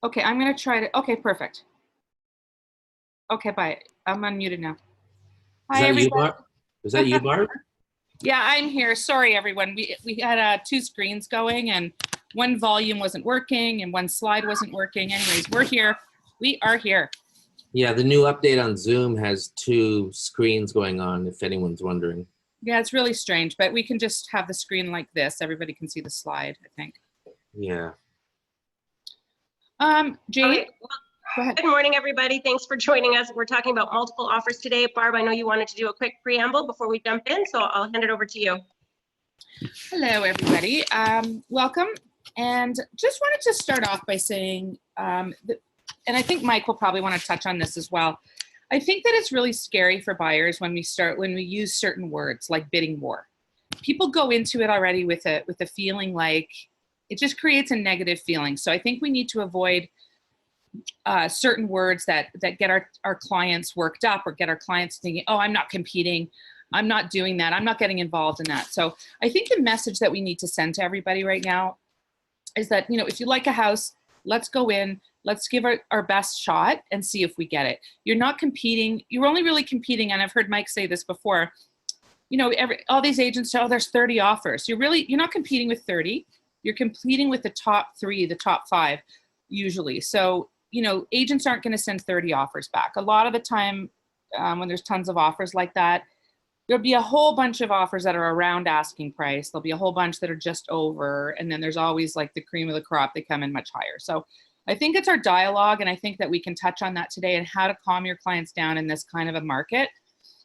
Okay, I'm gonna try to, okay, perfect. Okay, bye. I'm unmuted now. Is Hi, that you, everybody. Barb? Is that you, Barb? Yeah, I'm here. Sorry, everyone. We had two screens going and one volume wasn't working and one slide wasn't working. Anyways, we're here. We are here. Yeah, the new update on Zoom has two screens going on, if anyone's wondering. Yeah, it's really strange, but we can just have the screen like this. Everybody can see the slide, I think. Yeah. Jane, Okay. go ahead. Good morning, everybody. Thanks for joining us. We're talking about multiple offers today. Barb, I know you wanted to do a quick preamble before we jump in, so I'll hand it over to you. Hello, everybody. Welcome. And just wanted to start off by saying, and I think Mike will probably want to touch on this as well. I think that it's really scary for buyers when we use certain words like bidding war. People go into it already with a feeling like it just creates a negative feeling. So I think we need to avoid certain words that get our clients worked up or get our clients thinking, oh, I'm not competing. I'm not doing that. I'm not getting involved in that. So I think the message that we need to send to everybody right now is that, you know, if you like a house, let's go in, let's give our best shot and see if we get it. You're not competing. You're only really competing. And I've heard Mike say this before, you know, all these agents say, oh, there's 30 offers. You're not competing with 30. You're competing with the top 3, the top 5 usually. So, you know, agents aren't going to send 30 offers back. A lot of the time when there's tons of offers like that, there'll be a whole bunch of offers that are around asking price. There'll be a whole bunch that are just over. And then there's always like the cream of the crop. They come in much higher. So I think it's our dialogue. And I think that we can touch on that today and how to calm your clients down in this kind of a market.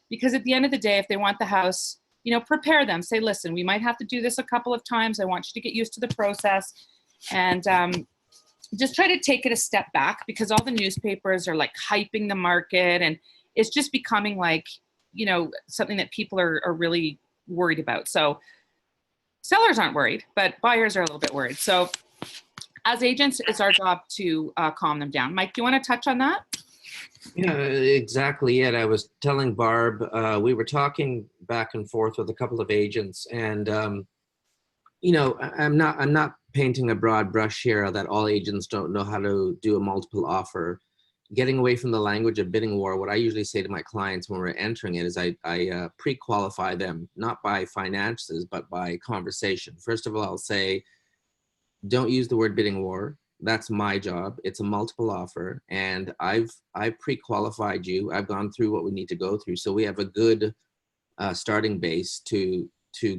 Because at the end of the day, if they want the house, you know, prepare them. Say, listen, we might have to do this a couple of times. I want you to get used to the process. And just try to take it a step back because all the newspapers are like hyping the market. And it's just becoming like, you know, something that people are really worried about. So sellers aren't worried, but buyers are a little bit worried. So as agents, it's our job to calm them down. Mike, do you want to touch on that? Yeah, exactly it. I was telling Barb, we were talking back and forth with a couple of agents and, you know, I'm not painting a broad brush here that all agents don't know how to do a multiple offer. Getting away from the language of bidding war, what I usually say to my clients when we're entering it is I pre-qualify them, not by finances, but by conversation. First of all, I'll say, don't use the word bidding war. That's my job. It's a multiple offer. And I've pre-qualified you. I've gone through what we need to go through. So we have a good starting base to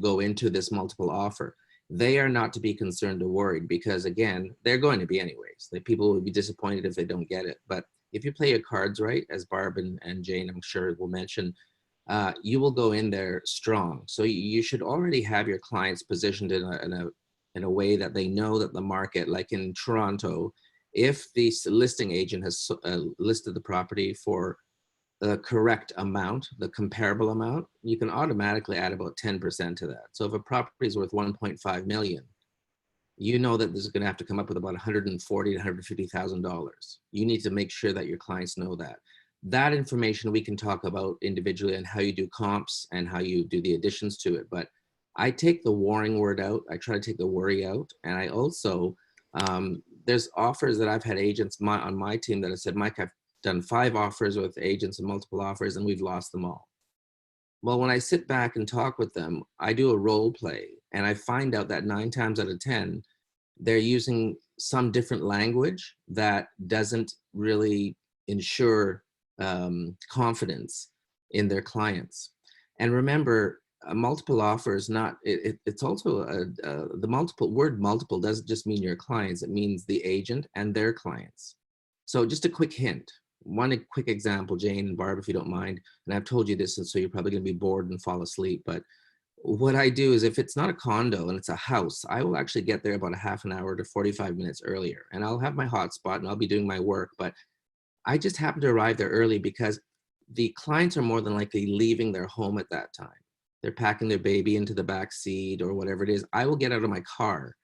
go into this multiple offer. They are not to be concerned or worried because again, they're going to be anyways. The people will be disappointed if they don't get it. But if you play your cards right, as Barb and Jane, I'm sure will mention, you will go in there strong. So you should already have your clients positioned in a way that they know that the market, like in Toronto, if the listing agent has listed the property for the correct amount, the comparable amount, you can automatically add about 10% to that. So if a property is worth 1.5 million, you know that this is going to have to come up with about $140,000 to $150,000. You need to make sure that your clients know that. That information we can talk about individually and how you do comps and how you do the additions to it. But I take the warring word out. I try to take the worry out. And I also, there's offers that I've had agents on my team that have said, Mike, I've done 5 offers with agents and multiple offers and we've lost them all. Well, when I sit back and talk with them, I do a role play and I find out that 9 times out of 10, they're using some different language that doesn't really ensure confidence in their clients. And remember, a multiple offer is not, it's also, the word multiple doesn't just mean your clients, it means the agent and their clients. So just a quick hint. One quick example, Jane and Barb, if you don't mind, and I've told you this, and so you're probably going to be bored and fall asleep, but what I do is if it's not a condo and it's a house, I will actually get there about a half an hour to 45 minutes earlier, and I'll have my hotspot and I'll be doing my work, but I just happen to arrive there early because the clients are more than likely leaving their home at that time. They're packing their baby into the back seat or whatever it is. I will get out of my car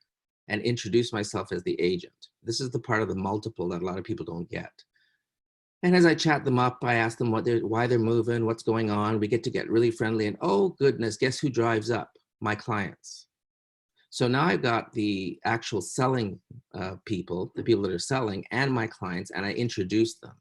and introduce myself as the agent. This is the part of the multiple that a lot of people don't get. And as I chat them up, I ask them why they're moving, what's going on. We get really friendly and oh goodness, guess who drives up? My clients. So now I've got the actual selling people, the people that are selling, and my clients, and I introduce them.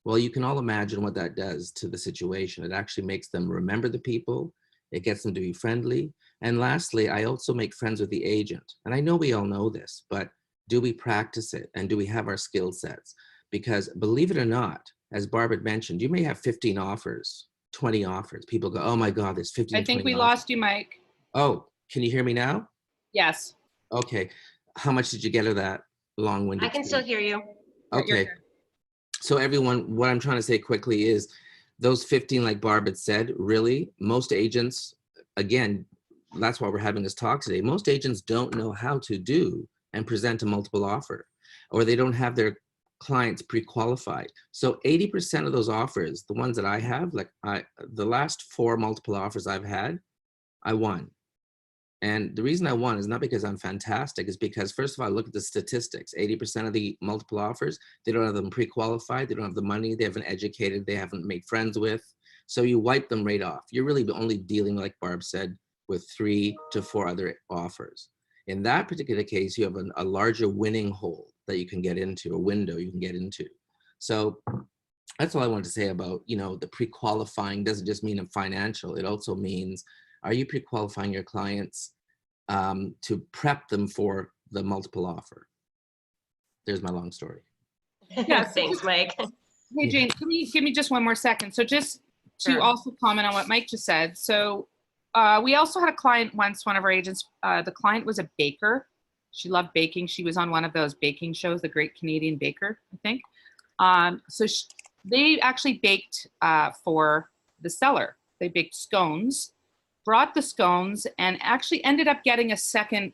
Well, you can all imagine what that does to the situation. It actually makes them remember the people. It gets them to be friendly. And lastly, I also make friends with the agent. And I know we all know this, but do we practice it? And do we have our skill sets? Because believe it or not, as Barb had mentioned, you may have 15 offers, 20 offers. People go, oh my God, there's 15, I think 20 we offers. lost you, Mike. Oh, can you hear me now? Yes. Okay. How much did you get of that long-winded? I can still hear you. Okay. So everyone, what I'm trying to say quickly is those 15, like Barb had said, really, most agents, again, that's why we're having this talk today. Most agents don't know how to do and present a multiple offer, or they don't have their clients pre-qualified. So 80% of those offers, the ones that I have, like the last 4 multiple offers I've had, I won. And the reason I won is not because I'm fantastic, is because first of all, look at the statistics. 80% of the multiple offers, they don't have them pre-qualified, they don't have the money, they haven't educated, they haven't made friends with. So you wipe them right off. You're really only dealing, like Barb said, with 3 to 4 other offers. In that particular case, you have a larger winning hole that you can get into, a window you can get into. So that's all I wanted to say about, the pre-qualifying doesn't just mean financial. It also means, are you pre-qualifying your clients to prep them for the multiple offer? There's my long story. Yes. Thanks, Mike. Hey, Jane, give me just one more second. So just to Sure. also comment on what Mike just said. So we also had a client once, one of our agents, the client was a baker. She loved baking. She was on one of those baking shows, The Great Canadian Baker, I think. They actually baked for the seller. They baked scones, brought the scones, and actually ended up getting a second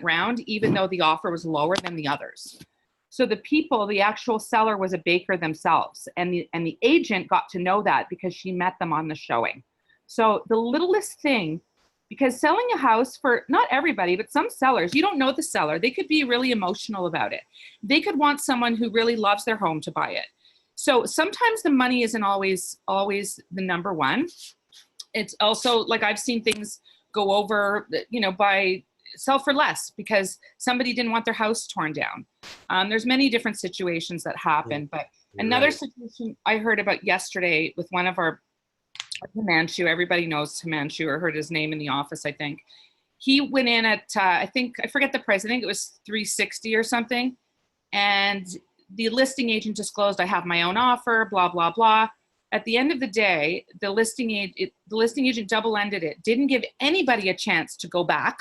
round, even though the offer was lower than the others. So the actual seller was a baker themselves, and the agent got to know that because she met them on the showing. So the littlest thing, because selling a house, for not everybody, but some sellers, you don't know the seller. They could be really emotional about it. They could want someone who really loves their home to buy it. So sometimes the money isn't always the number one. It's also, like, I've seen things go over, by sell for less because somebody didn't want their house torn down. There's many different situations that happen, but another situation I heard about yesterday with one of our Himanshu, everybody knows Himanshu or heard his name in the office, I think. He went in at, I forget the price, I think it was $360 or something. And the listing agent disclosed, I have my own offer, blah, blah, blah. At the end of the day, the listing agent double-ended it, didn't give anybody a chance to go back,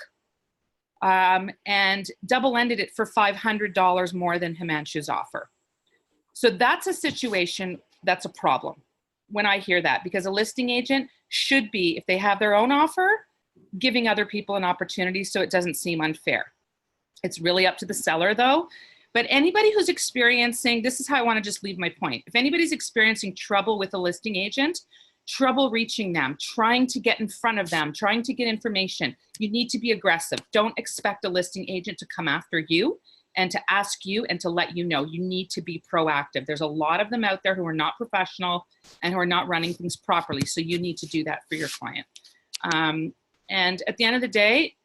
and double-ended it for $500 more than Himanshu's offer. So that's a situation that's a problem when I hear that, because a listing agent should be, if they have their own offer, giving other people an opportunity so it doesn't seem unfair. It's really up to the seller though. But anybody who's experiencing, this is how I want to just leave my point. If anybody's experiencing trouble with a listing agent, trouble reaching them, trying to get in front of them, trying to get information, you need to be aggressive. Don't expect a listing agent to come after you and to ask you and to let you know. You need to be proactive. There's a lot of them out there who are not professional and who are not running things properly. So you need to do that for your client. And at the end of the day,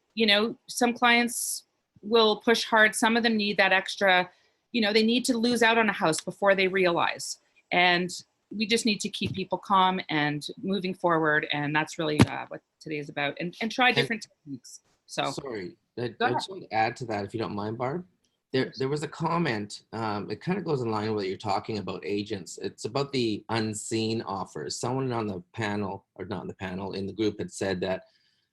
some clients will push hard. Some of them need that extra, they need to lose out on a house before they realize. And we just need to keep people calm and moving forward. And that's really what today is about. And try different techniques. So sorry, I just want to add to that, if you don't mind, Barb. There was a comment, it kind of goes in line with what you're talking about agents. It's about the unseen offers. Someone on the panel, or not on the panel, in the group had said that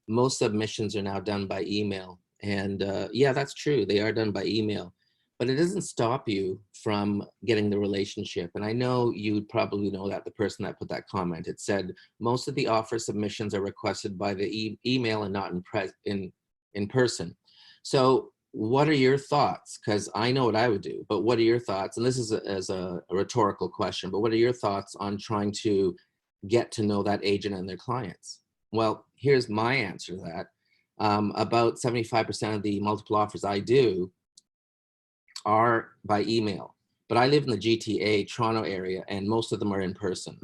most submissions are now done by email. And yeah, that's true. They are done by email, but it doesn't stop you from getting the relationship. And I know you probably know that, the person that put that comment, it said most of the offer submissions are requested by the email and not in person. So what are your thoughts? Because I know what I would do, but what are your thoughts? And this is as a rhetorical question, but what are your thoughts on trying to get to know that agent and their clients? Well, here's my answer to that. About 75% of the multiple offers I do are by email, but I live in the GTA, Toronto area, and most of them are in person.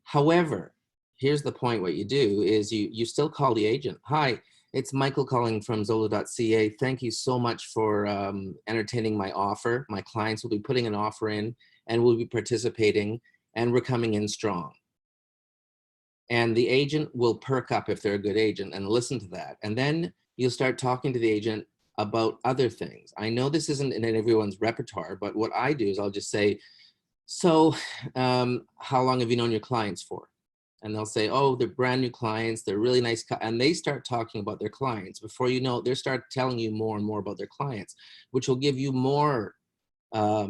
However, here's the point. What you do is you still call the agent. Hi, It's Michael calling from Zolo.ca. Thank you so much for entertaining my offer. My clients will be putting an offer in and will be participating, and we're coming in strong. And the agent will perk up if they're a good agent and listen to that. And then you'll start talking to the agent about other things. I know this isn't in everyone's repertoire, but what I do is I'll just say, so how long have you known your clients for? And they'll say, oh, they're brand new clients. They're really nice. And they start talking about their clients. Before you know it, they start telling you more and more about their clients, which will give you more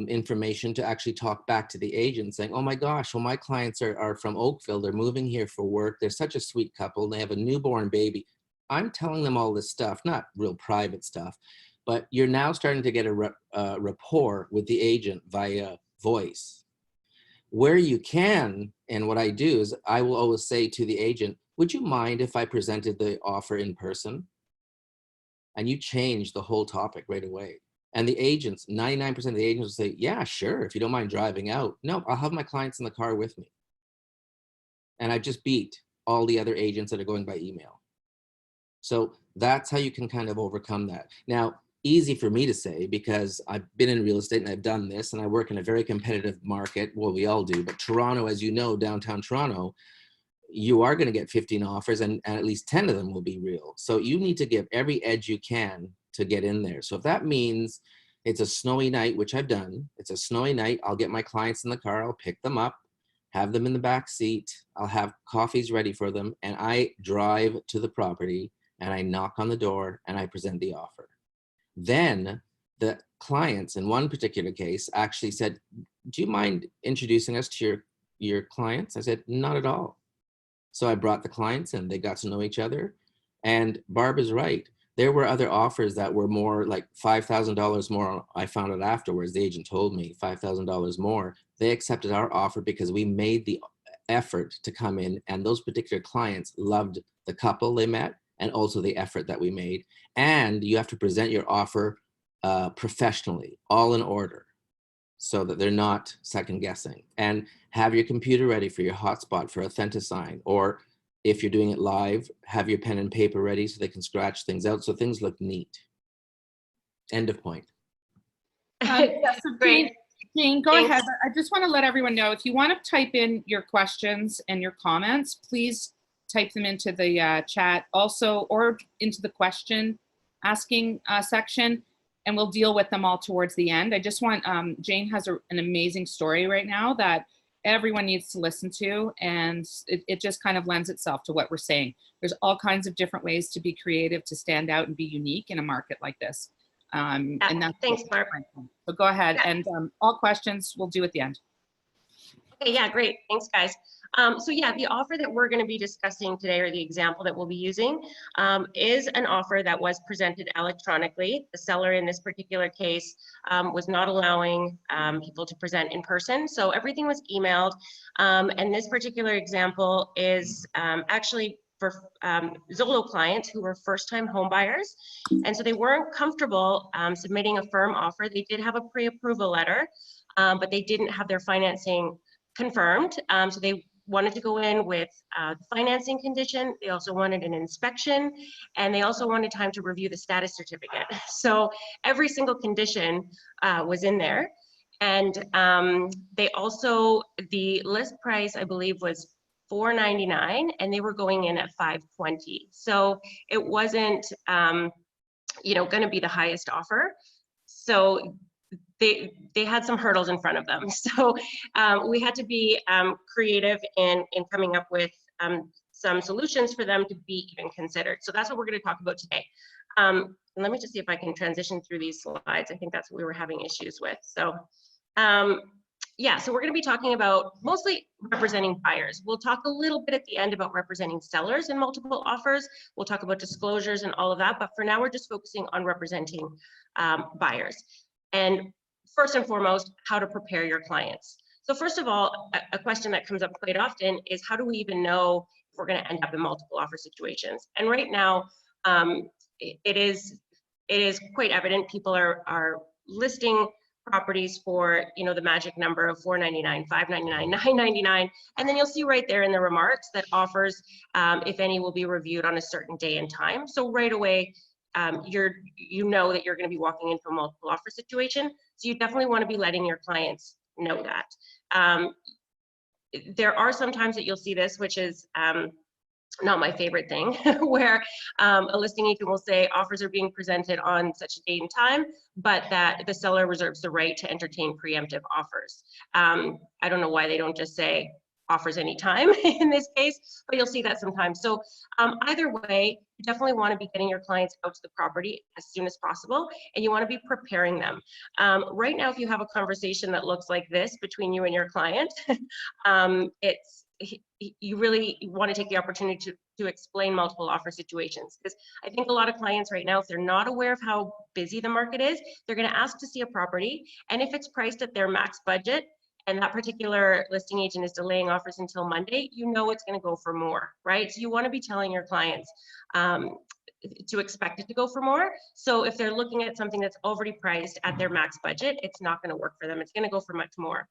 information to actually talk back to the agent saying, oh my gosh, well, my clients are from Oakville. They're moving here for work. They're such a sweet couple. They have a newborn baby. I'm telling them all this stuff, not real private stuff, but you're now starting to get a rapport with the agent via voice. Where you can, and what I do is I will always say to the agent, would you mind if I presented the offer in person? And you change the whole topic right away. And the agents, 99% of the agents will say, yeah, sure, if you don't mind driving out. No, I'll have my clients in the car with me. And I just beat all the other agents that are going by email. So that's how you can kind of overcome that. Now, easy for me to say because I've been in real estate and I've done this and I work in a very competitive market. Well, we all do, but Toronto, as you know, downtown Toronto, you are going to get 15 offers and at least 10 of them will be real. So you need to give every edge you can to get in there. So if that means it's a snowy night, which I've done, it's a snowy night, I'll get my clients in the car, I'll pick them up, have them in the back seat, I'll have coffees ready for them, and I drive to the property and I knock on the door and I present the offer. Then the clients in one particular case actually said, do you mind introducing us to your clients? I said, not at all. So I brought the clients and they got to know each other. And Barb is right. There were other offers that were more like $5,000 more. I found out afterwards, the agent told me $5,000 more. They accepted our offer because we made the effort to come in, and those particular clients loved the couple they met and also the effort that we made. And you have to present your offer professionally, all in order, so that they're not second guessing. And have your computer ready for your hotspot for Authenticign, or if you're doing it live, have your pen and paper ready so they can scratch things out so things look neat. End of point. Yeah, so Great. Jane, go Thanks. ahead. I just want to let everyone know, if you want to type in your questions and your comments, please type them into the chat also, or into the question asking section, and we'll deal with them all towards the end. I just want, Jane has an amazing story right now that everyone needs to listen to, and it just kind of lends itself to what we're saying. There's all kinds of different ways to be creative, to stand out and be unique in a market like this. And that's Thanks, Barb. So go ahead, Yeah. and all questions we'll do at the end. Okay, yeah, great. Thanks, guys. So yeah, the offer that we're going to be discussing today, or the example that we'll be using, is an offer that was presented electronically. The seller in this particular case was not allowing people to present in person, so everything was emailed. And this particular example is actually for Zolo clients who were first-time home buyers, and so they weren't comfortable submitting a firm offer. They did have a pre-approval letter, but they didn't have their financing confirmed. So they wanted to go in with financing condition. They also wanted an inspection, and they also wanted time to review the status certificate. So every single condition was in there. And they also, the list price, I believe, was $499, and they were going in at $520. So it wasn't, you know, going to be the highest offer. So they had some hurdles in front of them. So we had to be creative in coming up with some solutions for them to be even considered. So that's what we're going to talk about today. Let me just see if I can transition through these slides. I think that's what we were having issues with. So yeah, so we're going to be talking about mostly representing buyers. We'll talk a little bit at the end about representing sellers in multiple offers. We'll talk about disclosures and all of that, but for now we're just focusing on representing buyers. And first and foremost, how to prepare your clients. So first of all, a question that comes up quite often is, how do we even know if we're going to end up in multiple offer situations? And right now, it is quite evident. People are listing properties for, you know, the magic number of $4.99, $5.99, $9.99, and then you'll see right there in the remarks that offers, if any, will be reviewed on a certain day and time. So right away, you know that you're going to be walking into a multiple offer situation. So you definitely want to be letting your clients know that. There are some times that you'll see this, which is not my favorite thing, where a listing agent will say offers are being presented on such a date and time, but that the seller reserves the right to entertain preemptive offers. I don't know why they don't just say offers anytime in this case, but you'll see that sometimes. So either way, you definitely want to be getting your clients out to the property as soon as possible, and you want to be preparing them. Right now, if you have a conversation that looks like this between you and your client, you really want to take the opportunity to explain multiple offer situations, because I think a lot of clients right now, if they're not aware of how busy the market is, they're going to ask to see a property, and if it's priced at their max budget and that particular listing agent is delaying offers until Monday, you know it's going to go for more, right? So you want to be telling your clients to expect it to go for more. So if they're looking at something that's already priced at their max budget, it's not going to work for them. It's going to go for much more.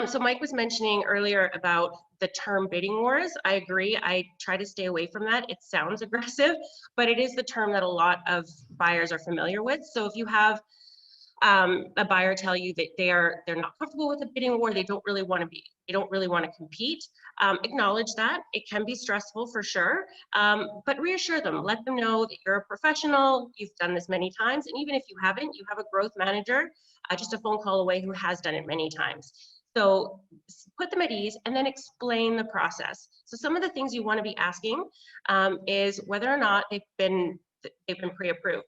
So Mike was mentioning earlier about the term bidding wars. I agree. I try to stay away from that. It sounds aggressive, but it is the term that a lot of buyers are familiar with. So if you have a buyer tell you that they're not comfortable with a bidding war, they don't really want to compete, acknowledge that. It can be stressful for sure, but reassure them, let them know that you're a professional, you've done this many times, and even if you haven't, you have a growth manager just a phone call away who has done it many times. So put them at ease and then explain the process. So some of the things you want to be asking is whether or not they've been pre-approved.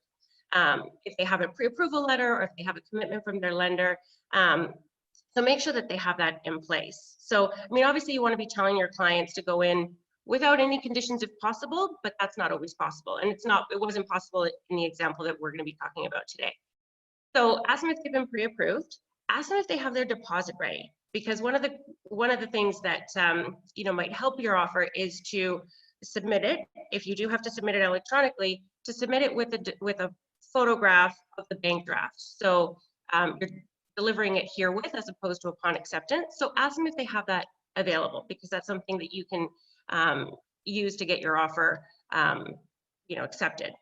If they have a pre-approval letter or if they have a commitment from their lender. So make sure that they have that in place. So, I mean, obviously you want to be telling your clients to go in without any conditions if possible, but that's not always possible. And it wasn't possible in the example that we're going to be talking about today. So ask them if they've been pre-approved, ask them if they have their deposit ready, because one of the things that you know, might help your offer is to submit it, if you do have to submit it electronically, to submit it with a photograph of the bank draft. So you're delivering it herewith as opposed to upon acceptance. So ask them if they have that available, because that's something that you can use to get your offer you know, accepted.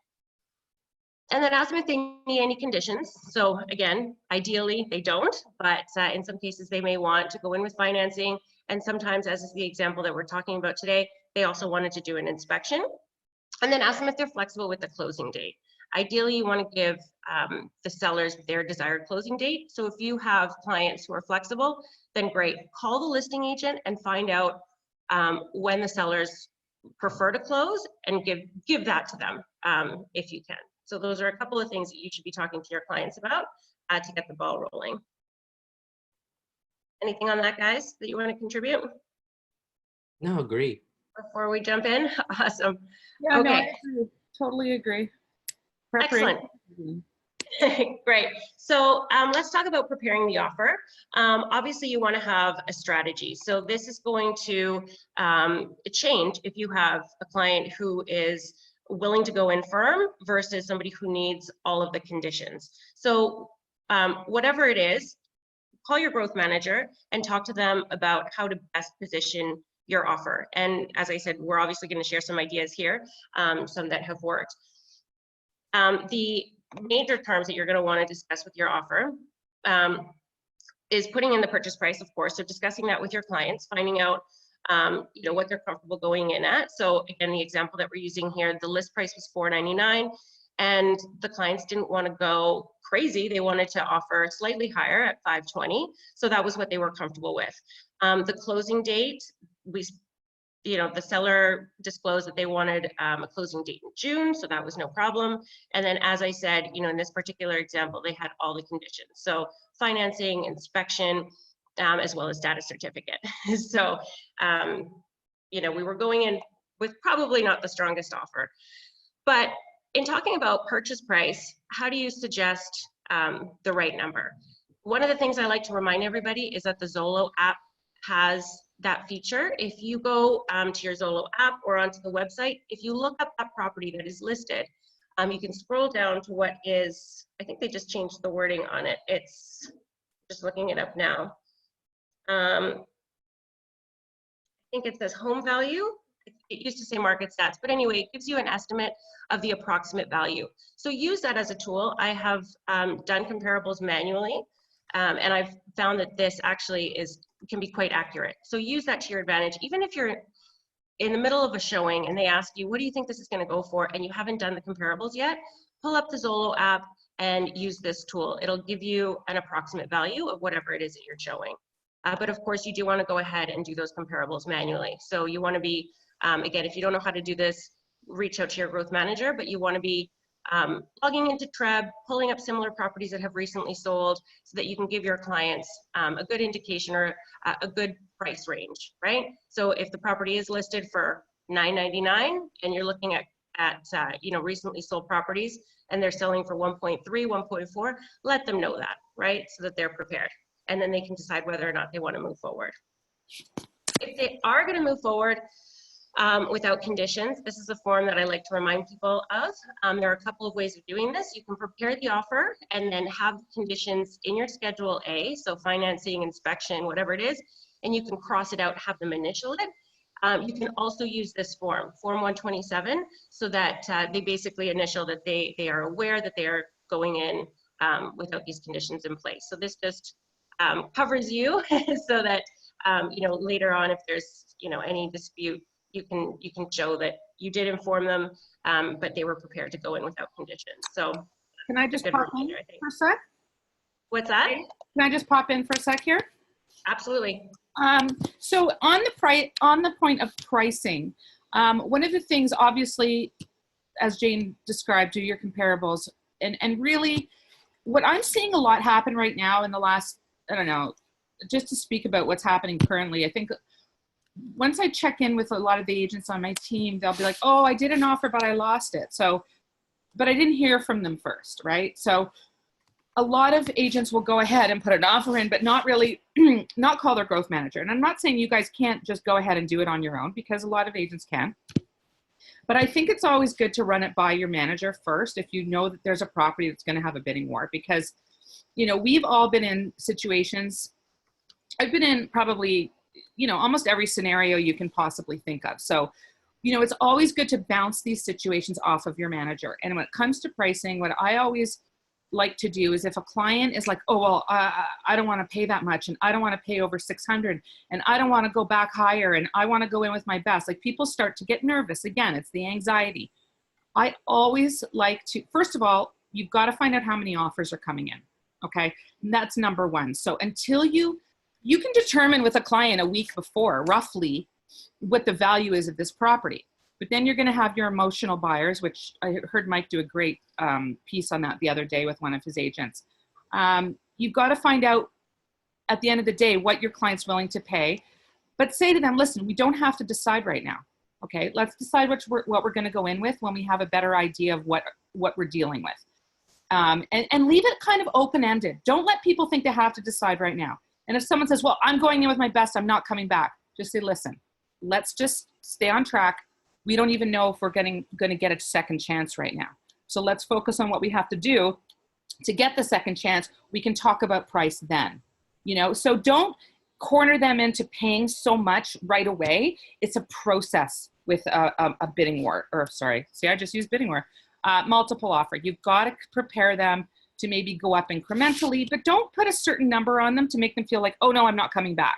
And then ask them if they need any conditions. So again, ideally they don't, but in some cases they may want to go in with financing. And sometimes, as is the example that we're talking about today, they also wanted to do an inspection. And then ask them if they're flexible with the closing date. Ideally, you want to give the sellers their desired closing date. So if you have clients who are flexible, then great. Call the listing agent and find out when the sellers prefer to close, and give that to them if you can. So those are a couple of things that you should be talking to your clients about to get the ball rolling. Anything on that, guys, that you want to contribute? No, agree. Before we jump in? Awesome. Yeah, Okay. no, I agree. Totally agree. Excellent. Great. So let's talk about preparing the offer. Obviously, you want to have a strategy. So this is going to change if you have a client who is willing to go in firm versus somebody who needs all of the conditions. So whatever it is, call your growth manager and talk to them about how to best position your offer. And as I said, we're obviously going to share some ideas here, some that have worked. The major terms that you're going to want to discuss with your offer is putting in the purchase price, of course. So discussing that with your clients, finding out you know, what they're comfortable going in at. So again, the example that we're using here, the list price was $4.99, and the clients didn't want to go crazy. They wanted to offer slightly higher at $5.20. So that was what they were comfortable with. The closing date, you know, the seller disclosed that they wanted a closing date in June, so that was no problem. And then, as I said, you know, in this particular example, they had all the conditions. So financing, inspection, as well as data certificate. So, you know, we were going in with probably not the strongest offer. But in talking about purchase price, how do you suggest the right number? One of the things I like to remind everybody is that the Zillow app has that feature. If you go to your Zillow app or onto the website, if you look up that property that is listed, You can scroll down to what is, I think they just changed the wording on it. It's just looking it up now. I think it says home value. It used to say market stats, but anyway, it gives you an estimate of the approximate value. So use that as a tool. I have done comparables manually, and I've found that this actually can be quite accurate. So use that to your advantage. Even if you're in the middle of a showing and they ask you, what do you think this is going to go for? And you haven't done the comparables yet, pull up the Zillow app and use this tool. It'll give you an approximate value of whatever it is that you're showing. But of course, you do want to go ahead and do those comparables manually. So you want to be, again, if you don't know how to do this, reach out to your growth manager, but you want to be logging into Treb, pulling up similar properties that have recently sold so that you can give your clients a good indication or a good price range, right? So if the property is listed for $9.99 and you're looking at recently sold properties and they're selling for 1.3, 1.4, let them know that, right? So that they're prepared. And then they can decide whether or not they want to move forward. If they are going to move forward without conditions, this is a form that I like to remind people of. There are a couple of ways of doing this. You can prepare the offer and then have conditions in your Schedule A, so financing, inspection, whatever it is, and you can cross it out, have them initial it. You can also use this form 127, so that they basically initial that they are aware that they are going in without these conditions in place. So this just covers you so that later on, if there's any dispute, you can show that you did inform them, but they were prepared to go in without conditions. So Can I just pop in for a sec? What's that? Can I just pop in for a sec here? Absolutely. So on the point of pricing, one of the things, obviously, as Jane described, do your comparables, and really what I'm seeing a lot happen right now in the last, I don't know, just to speak about what's happening currently, I think once I check in with a lot of the agents on my team, they'll be like, oh, I did an offer, but I lost it. So, but I didn't hear from them first, right? So a lot of agents will go ahead and put an offer in, but not really, not call their growth manager. And I'm not saying you guys can't just go ahead and do it on your own, because a lot of agents can. But I think it's always good to run it by your manager first if you know that there's a property that's going to have a bidding war, because, we've all been in situations. I've been in probably, almost every scenario you can possibly think of. So, it's always good to bounce these situations off of your manager. And when it comes to pricing, what I always like to do is, if a client is like, oh, well, I don't want to pay that much, and I don't want to pay over 600, and I don't want to go back higher, and I want to go in with my best, like, people start to get nervous. Again, it's the anxiety. I always like to, first of all, you've got to find out how many offers are coming in. Okay. And that's number one. So until you can determine with a client a week before roughly what the value is of this property. But then you're going to have your emotional buyers, which I heard Mike do a great piece on that the other day with one of his agents. You've got to find out at the end of the day what your client's willing to pay, but say to them, listen, we don't have to decide right now. Okay, let's decide what we're going to go in with when we have a better idea of what we're dealing with. And leave it kind of open-ended. Don't let people think they have to decide right now. And if someone says, well, I'm going in with my best, I'm not coming back, just say, listen, let's just stay on track. We don't even know if we're going to get a second chance right now. So let's focus on what we have to do to get the second chance. We can talk about price then, so don't corner them into paying so much right away. It's a process with a bidding war, or sorry, see, I just used bidding war, multiple offer. You've got to prepare them to maybe go up incrementally, but don't put a certain number on them to make them feel like, oh no, I'm not coming back.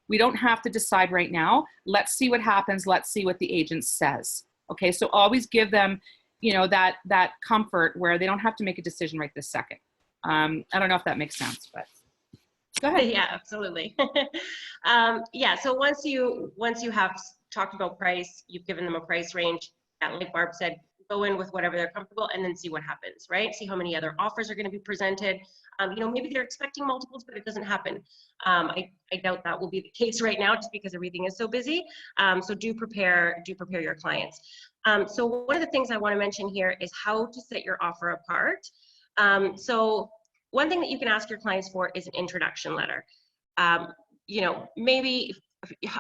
We don't have to decide right now. Let's see what happens. Let's see what the agent says. Okay, so always give them, that comfort where they don't have to make a decision right this second. I don't know if that makes sense, but go ahead. Yeah, absolutely. Yeah, so once you have talked about price, you've given them a price range, like Barb said, go in with whatever they're comfortable and then see what happens, right? See how many other offers are going to be presented. Maybe they're expecting multiples, but it doesn't happen. I doubt that will be the case right now, just because everything is so busy. So do prepare your clients. So one of the things I want to mention here is how to set your offer apart. So one thing that you can ask your clients for is an introduction letter. Maybe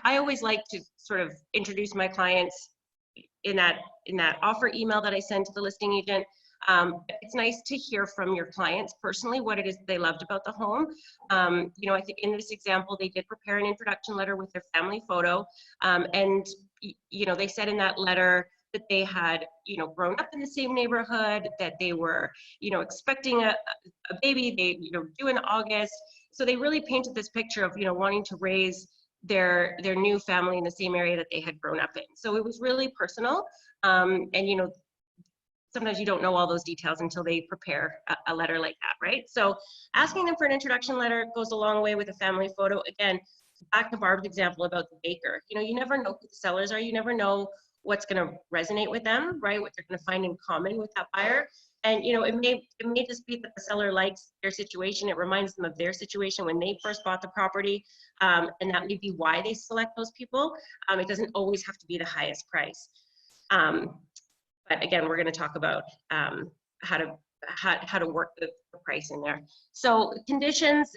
I always like to sort of introduce my clients in that offer email that I send to the listing agent. It's nice to hear from your clients personally what it is they loved about the home. You know, I think in this example, they did prepare an introduction letter with their family photo. And, you know, they said in that letter that they had, you know, grown up in the same neighborhood, that they were, you know, expecting a baby, they, you know, due in August. So they really painted this picture of, you know, wanting to raise their new family in the same area that they had grown up in. So it was really personal. And, you know, sometimes you don't know all those details until they prepare a letter like that, right? So asking them for an introduction letter goes a long way with a family photo. Again, back to Barb's example about the baker. You know, you never know who the sellers are. You never know what's going to resonate with them, right? What they're going to find in common with that buyer. And, you know, it may just be that the seller likes their situation. It reminds them of their situation when they first bought the property. And that may be why they select those people. It doesn't always have to be the highest price. But again, we're going to talk about how to work the price in there. So conditions,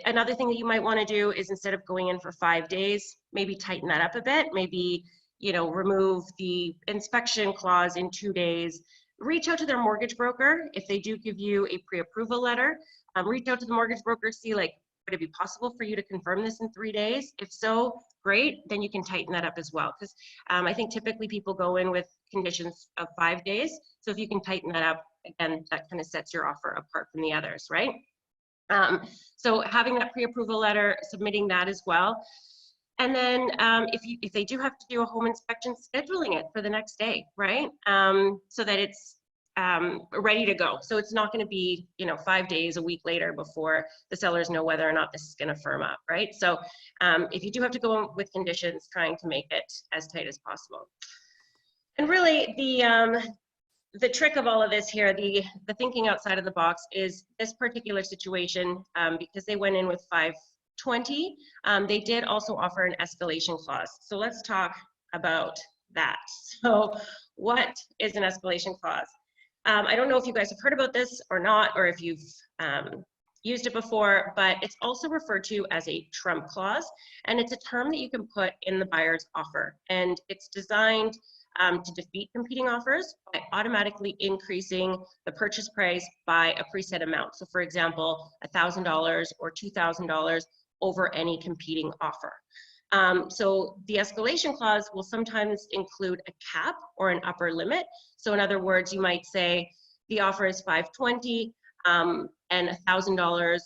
another thing that you might want to do is instead of going in for 5 days, maybe tighten that up a bit. Maybe, you know, remove the inspection clause in 2 days. Reach out to their mortgage broker if they do give you a pre-approval letter. Reach out to the mortgage broker, see like, would it be possible for you to confirm this in 3 days? If so, great, then you can tighten that up as well. Because I think typically people go in with conditions of 5 days. So if you can tighten that up, again, that kind of sets your offer apart from the others, right? So having that pre-approval letter, submitting that as well. And then if they do have to do a home inspection, scheduling it for the next day, right? So that it's ready to go. So it's not going to be, you know, 5 days, a week later before the sellers know whether or not this is going to firm up, right? So if you do have to go with conditions, trying to make it as tight as possible. And really the trick of all of this here, the thinking outside of the box is this particular situation, because they went in with 520, they did also offer an escalation clause. So let's talk about that. So what is an escalation clause? I don't know if you guys have heard about this or not, or if you've used it before, but it's also referred to as a trump clause. And it's a term that you can put in the buyer's offer. And it's designed to defeat competing offers by automatically increasing the purchase price by a preset amount. So for example, $1,000 or $2,000 over any competing offer. So the escalation clause will sometimes include a cap or an upper limit. So in other words, you might say the offer is $520 and $1,000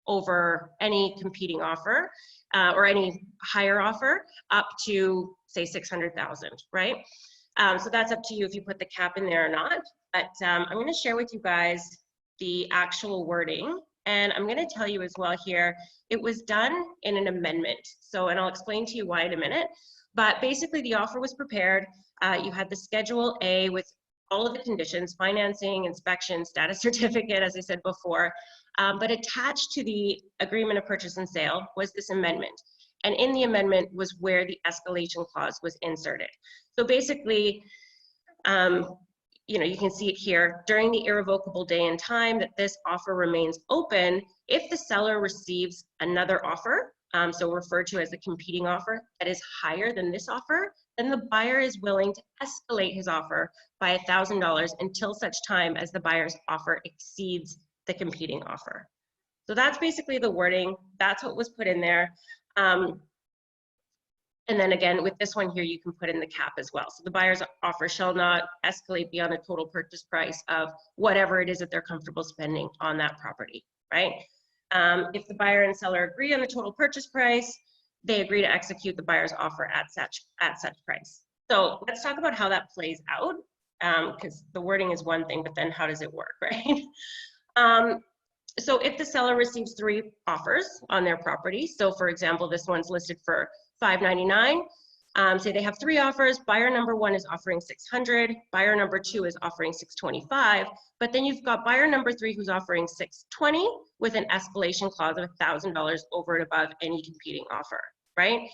over any competing offer or any higher offer up to say 600,000, right? So that's up to you if you put the cap in there or not. But I'm going to share with you guys the actual wording. And I'm going to tell you as well here, it was done in an amendment. So, and I'll explain to you why in a minute. But basically the offer was prepared. You had the Schedule A with all of the conditions, financing, inspection, status certificate, as I said before. But attached to the agreement of purchase and sale was this amendment. And in the amendment was where the escalation clause was inserted. So basically, you know, you can see it here, during the irrevocable day and time that this offer remains open, if the seller receives another offer, so referred to as a competing offer, that is higher than this offer, then the buyer is willing to escalate his offer by $1,000 until such time as the buyer's offer exceeds the competing offer. So that's basically the wording. That's what was put in there. And then again, with this one here, you can put in the cap as well. So the buyer's offer shall not escalate beyond a total purchase price of whatever it is that they're comfortable spending on that property, right? If the buyer and seller agree on the total purchase price, they agree to execute the buyer's offer at such price. So let's talk about how that plays out, because the wording is one thing, but then how does it work, right? So if the seller receives 3 offers on their property, so for example, this one's listed for $599. Say they have 3 offers. Buyer number 1 is offering $600. Buyer number 2 is offering $625. But then you've got buyer number 3 who's offering $620 with an escalation clause of $1,000 over and above any competing offer, right?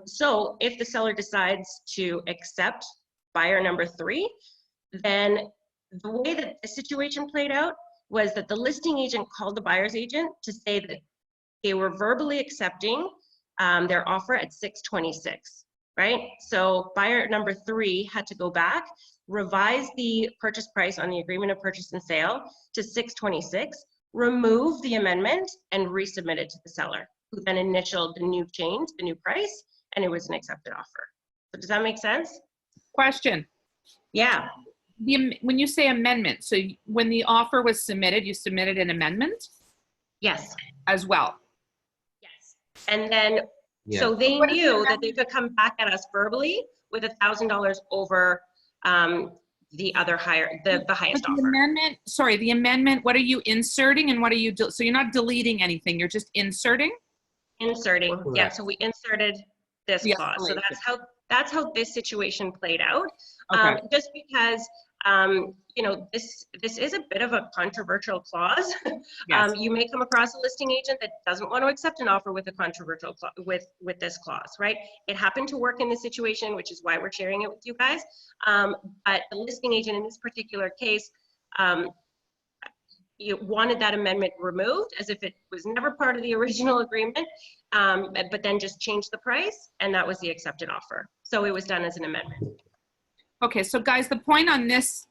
So if the seller decides to accept buyer number 3, then the way that the situation played out was that the listing agent called the buyer's agent to say that they were verbally accepting their offer at $626, right? So buyer number 3 had to go back revise the purchase price on the agreement of purchase and sale to 626, remove the amendment, and resubmit it to the seller, who then initialed the new change, the new price, and it was an accepted offer. So does that make sense? Question. Yeah. When you say amendment, so when the offer was submitted, you submitted an amendment Yes. as well? Yes. And then, Yeah. so they What is knew the that they could come back at us verbally with $1,000 over the other higher, the highest But the offer. amendment, sorry, the amendment, what are you inserting and what are you, so you're not deleting anything, you're just inserting? Inserting, yeah, Correct. so we inserted this The clause. So escalation. that's how this situation played out. Okay. Just because, you know, this is a bit of a controversial clause. Yes. You may come across a listing agent that doesn't want to accept an offer with a controversial with this clause, right? It happened to work in this situation, which is why we're sharing it with you guys. But the listing agent in this particular case, you wanted that amendment removed as if it was never part of the original agreement, but then just changed the price, and that was the accepted offer. So it was done as an amendment. Okay, so guys, the point on this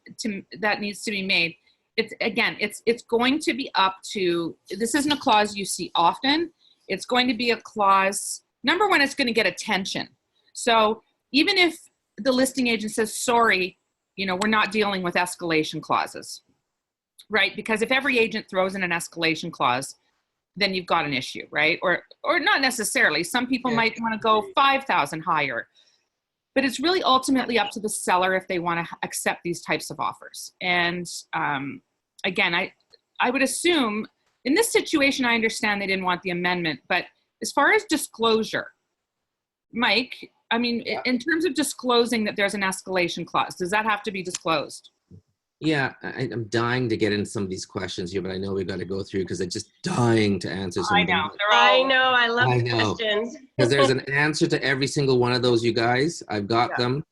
that needs to be made, it's again, it's going to be up to, this isn't a clause you see often. It's going to be a clause, number one, it's going to get attention. So even if the listing agent says, sorry, you know, we're not dealing with escalation clauses, right? Because if every agent throws in an escalation clause, then you've got an issue, right? Or not necessarily. Some people might want to go 5,000 higher. But it's really ultimately up to the seller if they want to accept these types of offers. And again, I would assume in this situation, I understand they didn't want the amendment, but as far as disclosure, Mike, I mean, in terms of disclosing that there's an escalation clause, does that have to be disclosed? Yeah, I'm dying to get into some of these questions here, but I know we've got to go through because I'm just dying to answer some of them. I know, I love the questions. Because there's an answer to every single one of those, you guys. I've got them.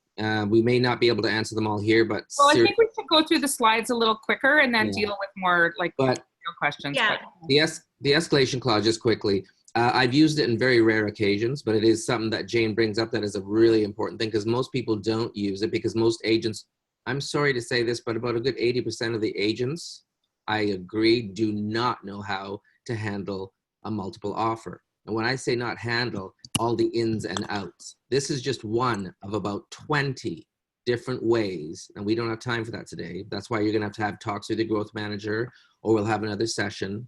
We may not be able to answer them all here, but well, I think we should go through the slides a little quicker and then deal with more like real questions. Yeah. But the escalation clause, just quickly, I've used it in very rare occasions, but it is something that Jane brings up that is a really important thing because most people don't use it because most agents, I'm sorry to say this, but about a good 80% of the agents, I agree, do not know how to handle a multiple offer. And when I say not handle, all the ins and outs. This is just one of about 20 different ways, and we don't have time for that today. That's why you're gonna have to have talks with your growth manager, or we'll have another session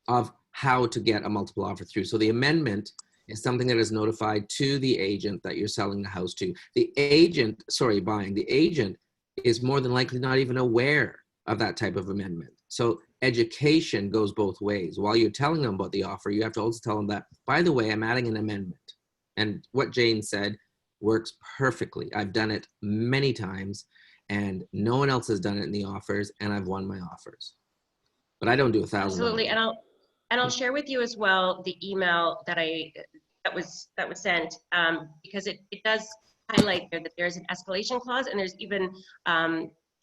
of how to get a multiple offer through. So the amendment is something that is notified to the agent that you're selling the house to. The agent, buying, the agent is more than likely not even aware of that type of amendment. So education goes both ways. While you're telling them about the offer, you have to also tell them that, by the way, I'm adding an amendment. And what Jane said works perfectly. I've done it many times and no one else has done it in the offers and I've won my offers. But I don't do 1,000. Absolutely, and I'll share with you as well the email that was sent because it does highlight there that there's an escalation clause and there's even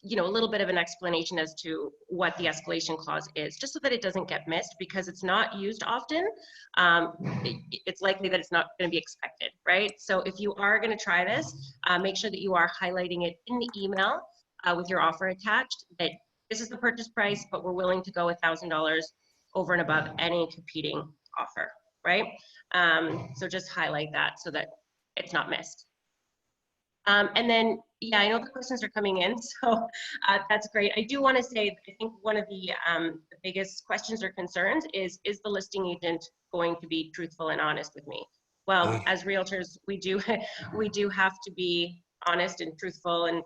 you know, a little bit of an explanation as to what the escalation clause is, just so that it doesn't get missed because it's not used often. It's likely that it's not going to be expected, right? So if you are going to try this, make sure that you are highlighting it in the email with your offer attached, that this is the purchase price, but we're willing to go $1,000 over and above any competing offer, right? So just highlight that so that it's not missed. And then, yeah, I know the questions are coming in, so that's great. I do want to say, I think one of the biggest questions or concerns is the listing agent going to be truthful and honest with me? Well, as realtors, we do have to be honest and truthful, and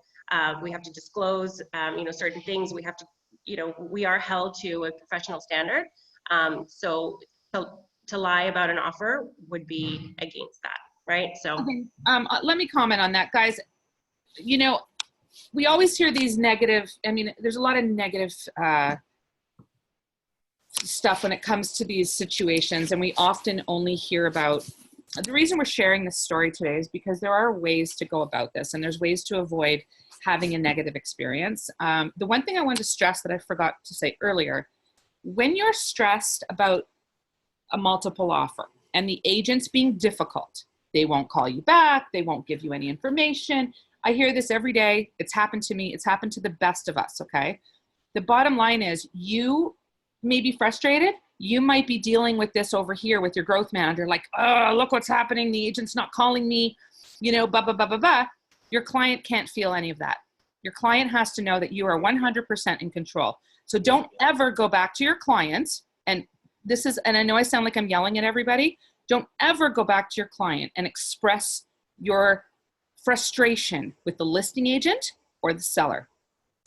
we have to disclose, you know, certain things. We have to, you know, we are held to a professional standard. So to lie about an offer would be against that. Right. So let me comment on that, guys. You know, we always hear these negative, I mean, there's a lot of negative stuff when it comes to these situations. And we often only hear about, the reason we're sharing this story today is because there are ways to go about this and there's ways to avoid having a negative experience. The one thing I wanted to stress that I forgot to say earlier, when you're stressed about a multiple offer and the agent's being difficult, they won't call you back. They won't give you any information. I hear this every day. It's happened to me. It's happened to the best of us, okay? The bottom line is you may be frustrated. You might be dealing with this over here with your growth manager, like, oh, look what's happening. The agent's not calling me, you know, blah, blah, blah, blah, blah. Your client can't feel any of that. Your client has to know that you are 100% in control. So don't ever go back to your clients. And this is, and I know I sound like I'm yelling at everybody. Don't ever go back to your client and express your frustration with the listing agent or the seller.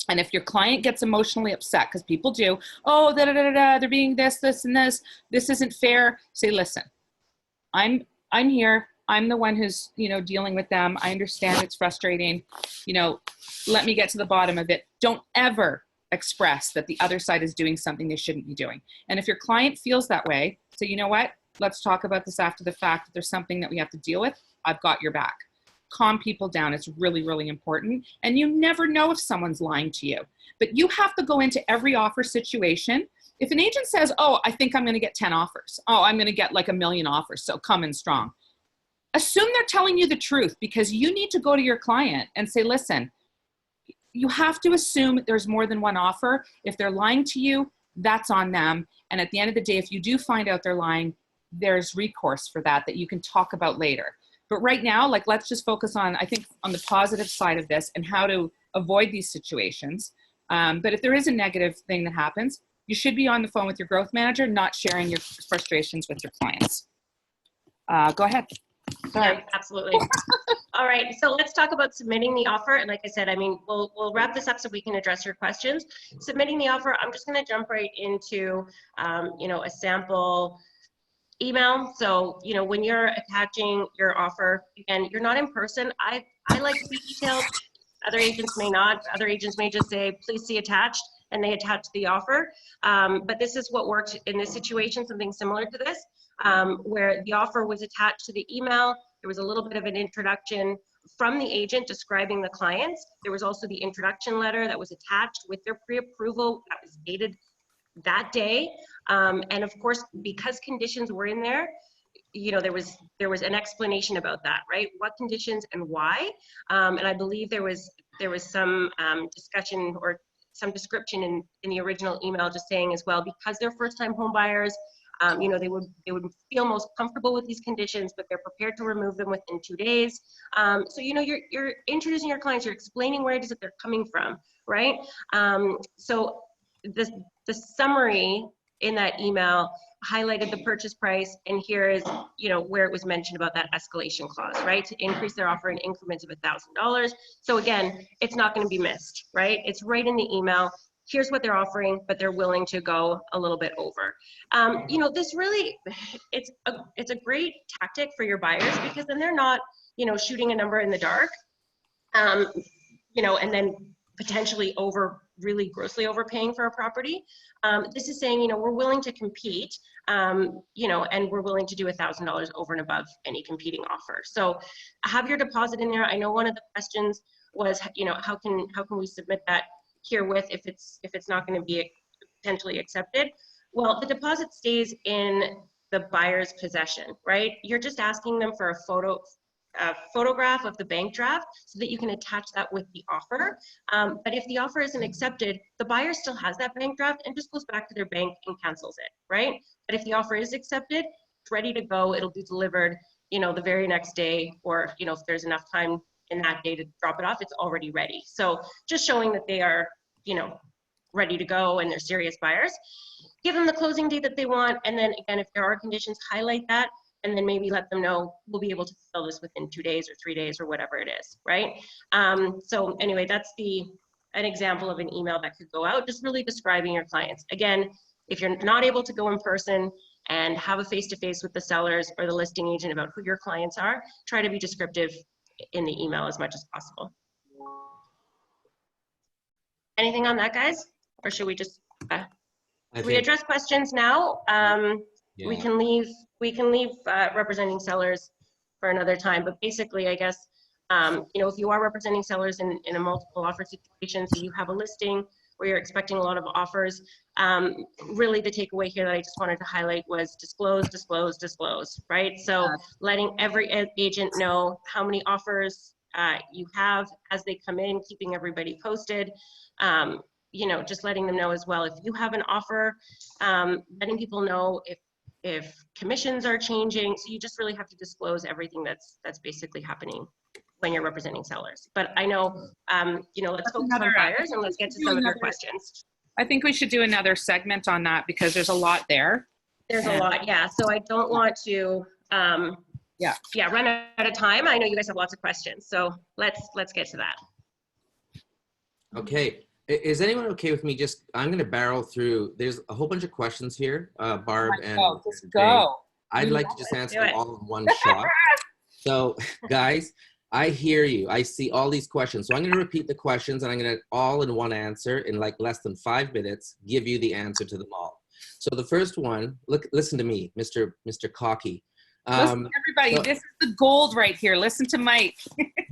And if your client gets emotionally upset, because people do, oh, da, da, da, da, they're being this, and this isn't fair. Say, listen, I'm here. I'm the one who's, you know, dealing with them. I understand it's frustrating. You know, let me get to the bottom of it. Don't ever express that the other side is doing something they shouldn't be doing. And if your client feels that way, say, you know what? Let's talk about this after the fact. If there's something that we have to deal with, I've got your back. Calm people down. It's really, really important. And you never know if someone's lying to you. But you have to go into every offer situation. If an agent says, oh, I think I'm going to get 10 offers. Oh, I'm going to get like 1 million offers. So come in strong. Assume they're telling you the truth, because you need to go to your client and say, listen, you have to assume there's more than one offer. If they're lying to you, that's on them. And at the end of the day, if you do find out they're lying, there's recourse for that you can talk about later. But right now, like, let's just focus on, I think, on the positive side of this and how to avoid these situations. But if there is a negative thing that happens, you should be on the phone with your growth manager, not sharing your frustrations with your clients. Go ahead. Sorry. Yeah, absolutely. All right, so let's talk about submitting the offer. And like I said, I mean, we'll wrap this up so we can address your questions. Submitting the offer, I'm just going to jump right into, you know, a sample email. So, you know, when you're attaching your offer, again, you're not in person. I like to be detailed. Other agents may not. Other agents may just say, please see attached, and they attach the offer. But this is what worked in this situation, something similar to this, where the offer was attached to the email. There was a little bit of an introduction from the agent describing the clients. There was also the introduction letter that was attached with their pre-approval that was dated that day. And of course, because conditions were in there, you know, there was an explanation about that, right? What conditions and why? And I believe there was some discussion or some description in the original email just saying as well, because they're first-time home buyers, you know, they would feel most comfortable with these conditions, but they're prepared to remove them within 2 days. So, you know, you're introducing your clients, you're explaining where it is that they're coming from, right? So the summary in that email highlighted the purchase price, and here is, you know, where it was mentioned about that escalation clause, right? To increase their offer in increments of $1,000. So again, it's not going to be missed, right? It's right in the email. Here's what they're offering, but they're willing to go a little bit over. You know, this really, it's a great tactic for your buyers, because then they're not, you know, shooting a number in the dark, you know, and then potentially really grossly overpaying for a property. This is saying, you know, we're willing to compete, you know, and we're willing to do $1,000 over and above any competing offer. So have your deposit in there. I know one of the questions was, you know, how can we submit that herewith if it's not going to be potentially accepted? Well, the deposit stays in the buyer's possession, right? You're just asking them for a photograph of the bank draft so that you can attach that with the offer. But if the offer isn't accepted, the buyer still has that bank draft and just goes back to their bank and cancels it, right? But if the offer is accepted, it's ready to go. It'll be delivered, you know, the very next day, or, you know, if there's enough time in that day to drop it off, it's already ready. So just showing that they are, you know, ready to go and they're serious buyers. Give them the closing date that they want, and then again, if there are conditions, highlight that, and then maybe let them know we'll be able to fulfill this within 2 days or 3 days or whatever it is, right? So anyway, that's an example of an email that could go out, just really describing your clients. Again, if you're not able to go in person and have a face-to-face with the sellers or the listing agent about who your clients are, try to be descriptive in the email as much as possible. Anything on that, guys? Or should we just we address questions now? Yeah. We can leave representing sellers for another time, but basically, I guess, you know, if you are representing sellers in a multiple offer situation, so you have a listing where you're expecting a lot of offers, really the takeaway here that I just wanted to highlight was disclose, disclose, disclose, right? So letting every agent know how many offers you have as they come in, keeping everybody posted. You know, just letting them know as well if you have an offer, letting people know if commissions are changing. So you just really have to disclose everything that's basically happening when you're representing sellers. But I know, you know, let's focus on buyers and let's get to some of your questions. I think we should do another segment on that because there's a lot there. There's a lot, yeah. So I don't want to, run out of time. I know you guys have lots of questions, so let's get to that. Okay. Is anyone okay with me I'm going to barrel through. There's a whole bunch of questions here, Barb and just go. I'd like to just answer them all in one shot. So, guys, I hear you. I see all these questions. So I'm going to repeat the questions, and I'm going to all in one answer in like less than 5 minutes, give you the answer to them all. So the first one, listen to me, Mr. Cocky. Listen, everybody, this is the gold right here. Listen to Mike.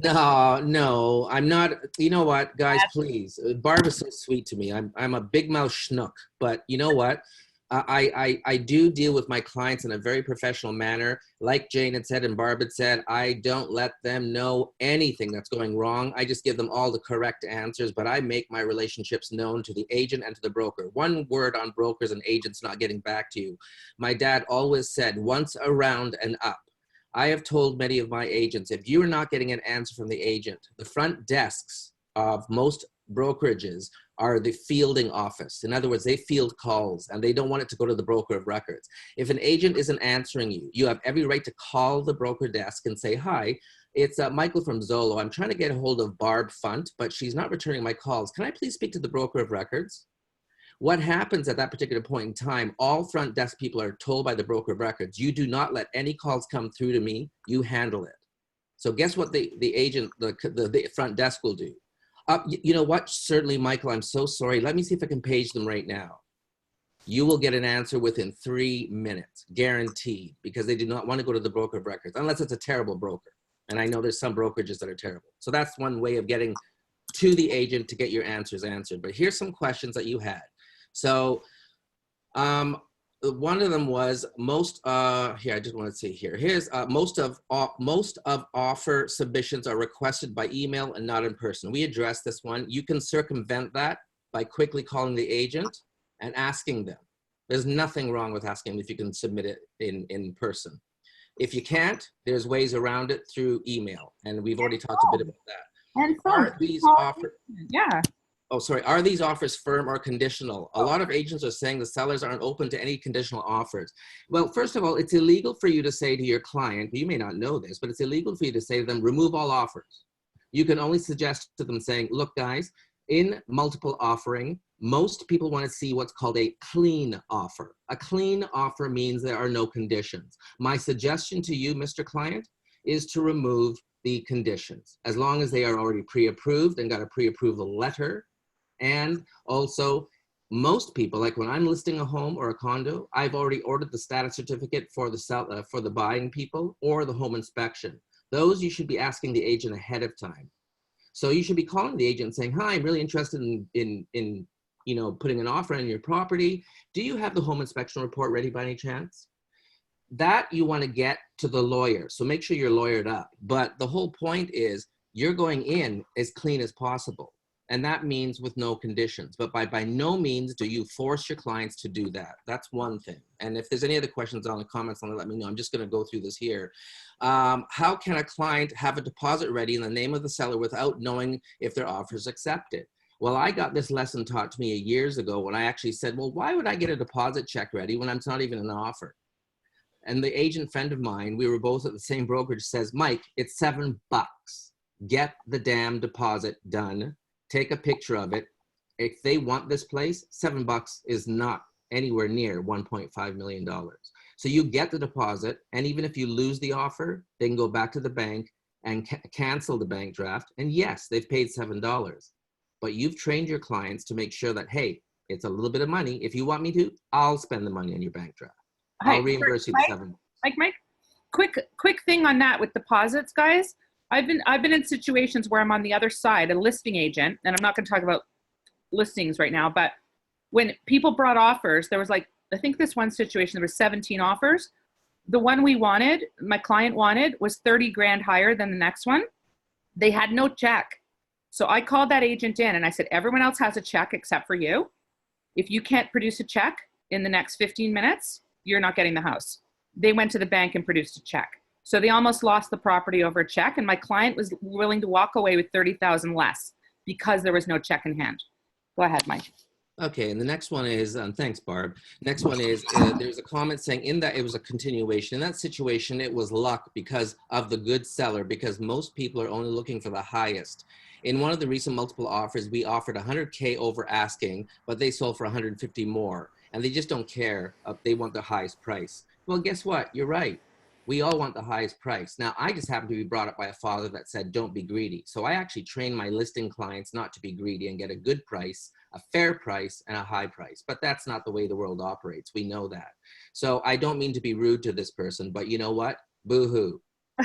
No, I'm not. You know what, guys, please. Barb is so sweet to me. I'm a big mouth schnook, but you know what? I do deal with my clients in a very professional manner. Like Jane had said and Barb had said, I don't let them know anything that's going wrong. I just give them all the correct answers, but I make my relationships known to the agent and to the broker. One word on brokers and agents not getting back to you. My dad always said, once around and up. I have told many of my agents, if you are not getting an answer from the agent, the front desks of most brokerages are the fielding office. In other words, they field calls and they don't want it to go to the broker of records. If an agent isn't answering you, you have every right to call the broker desk and say, hi, it's Michael from Zolo. I'm trying to get a hold of Barb Funt, but she's not returning my calls. Can I please speak to the broker of records? What happens at that particular point in time, all front desk people are told by the broker of records, you do not let any calls come through to me, you handle it. So guess what the agent, the front desk will do? You know what? Certainly, Michael, I'm so sorry. Let me see if I can page them right now. You will get an answer within 3 minutes, guaranteed, because they do not want to go to the broker of records, unless it's a terrible broker. And I know there's some brokerages that are terrible. So that's one way of getting to the agent to get your answers answered. But here's some questions that you had. So one of them was most, here, I just want to see here. Here's most of offer submissions are requested by email and not in person. We addressed this one. You can circumvent that by quickly calling the agent and asking them. There's nothing wrong with asking them if you can submit it in person. If you can't, there's ways around it through email. And we've already talked a bit about that. And are these offers? Yeah. Oh, sorry. Are these offers firm or conditional? A lot of agents are saying the sellers aren't open to any conditional offers. Well, first of all, it's illegal for you to say to your client, you may not know this, but it's illegal for you to say to them, remove all offers. You can only suggest to them saying, look, guys, in multiple offering, most people want to see what's called a clean offer. A clean offer means there are no conditions. My suggestion to you, Mr. Client, is to remove the conditions, as long as they are already pre-approved and got a pre-approval letter. And also, most people, like when I'm listing a home or a condo, I've already ordered the status certificate for the buying people or the home inspection. Those you should be asking the agent ahead of time. So you should be calling the agent saying, hi, I'm really interested in you know, putting an offer on your property. Do you have the home inspection report ready by any chance? That you want to get to the lawyer. So make sure you're lawyered up. But the whole point is you're going in as clean as possible. And that means with no conditions. But by no means do you force your clients to do that. That's one thing. And if there's any other questions on the comments, let me know. I'm just going to go through this here. How can a client have a deposit ready in the name of the seller without knowing if their offer is accepted? Well, I got this lesson taught to me years ago when I actually said, well, why would I get a deposit check ready when it's not even an offer? And the agent friend of mine, we were both at the same brokerage, says, Mike, it's $7. Get the damn deposit done. Take a picture of it. If they want this place, $7 is not anywhere near $1.5 million. So you get the deposit, and even if you lose the offer, they can go back to the bank and cancel the bank draft. And yes, they've paid $7, but you've trained your clients to make sure that, hey, it's a little bit of money. If you want me to, I'll spend the money on your bank draft. I'll reimburse you the $7. Mike, quick thing on that with deposits, guys. I've been in situations where I'm on the other side, a listing agent, and I'm not going to talk about listings right now, but when people brought offers, there was like, I think this one situation, there was 17 offers. The one we wanted, my client wanted, was 30 grand higher than the next one. They had no check. So I called that agent in and I said, everyone else has a check except for you. If you can't produce a check in the next 15 minutes, you're not getting the house. They went to the bank and produced a check. So they almost lost the property over a check, and my client was willing to walk away with $30,000 less because there was no check in hand. Go ahead, Mike. Okay, and the next one is, thanks, Barb. Next one is, there's a comment saying in that it was a continuation. In that situation, it was luck because of the good seller, because most people are only looking for the highest. In one of the recent multiple offers, we offered 100K over asking, but they sold for 150 more, and they just don't care. They want the highest price. Well, guess what? You're right. We all want the highest price. Now, I just happened to be brought up by a father that said, don't be greedy. So I actually train my listing clients not to be greedy and get a good price, a fair price, and a high price. But that's not the way the world operates. We know that. So I don't mean to be rude to this person, but you know what? Boo-hoo.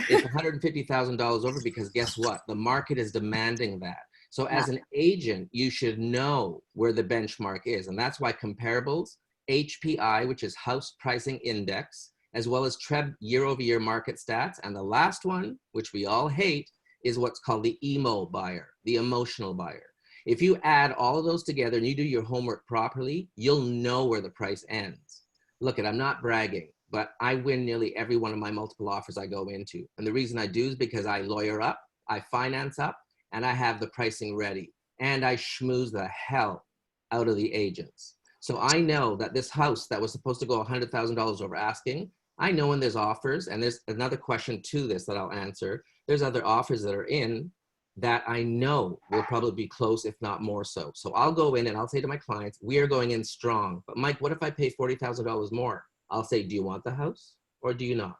It's $150,000 over because guess what? The market is demanding that. So as an agent, you should know where the benchmark is. And that's why comparables, HPI, which is House Pricing Index, as well as TREB year-over-year market stats. And the last one, which we all hate, is what's called the emo buyer, the emotional buyer. If you add all of those together and you do your homework properly, you'll know where the price ends. Look, I'm not bragging, but I win nearly every one of my multiple offers I go into. And the reason I do is because I lawyer up, I finance up, and I have the pricing ready. And I schmooze the hell out of the agents. So I know that this house that was supposed to go $100,000 over asking, I know when there's offers, and there's another question to this that I'll answer. There's other offers that are in that I know will probably be close, if not more so. So I'll go in and I'll say to my clients, we are going in strong. But Mike, what if I pay $40,000 more? I'll say, do you want the house or do you not?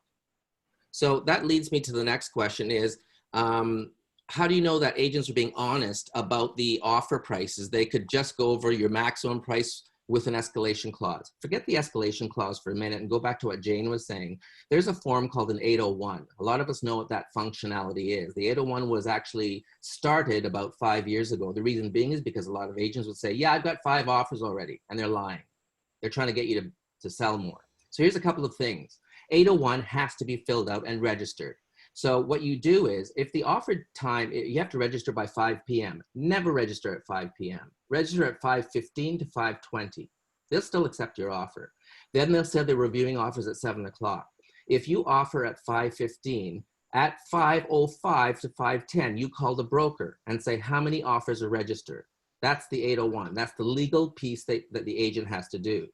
So that leads me to the next question is, how do you know that agents are being honest about the offer prices? They could just go over your maximum price with an escalation clause. Forget the escalation clause for a minute and go back to what Jane was saying. There's a form called an 801. A lot of us know what that functionality is. The 801 was actually started about 5 years ago. The reason being is because a lot of agents would say, yeah, I've got 5 offers already, and they're lying. They're trying to get you to sell more. So here's a couple of things. 801 has to be filled out and registered. So what you do is, if the offered time, you have to register by 5 p.m. Never register at 5 p.m. Register at 5:15 to 5:20. They'll still accept your offer. Then they'll say they're reviewing offers at 7 o'clock. If you offer at 5:15, at 5:05 to 5:10, you call the broker and say how many offers are registered. That's the 801. That's the legal piece that the agent has to do.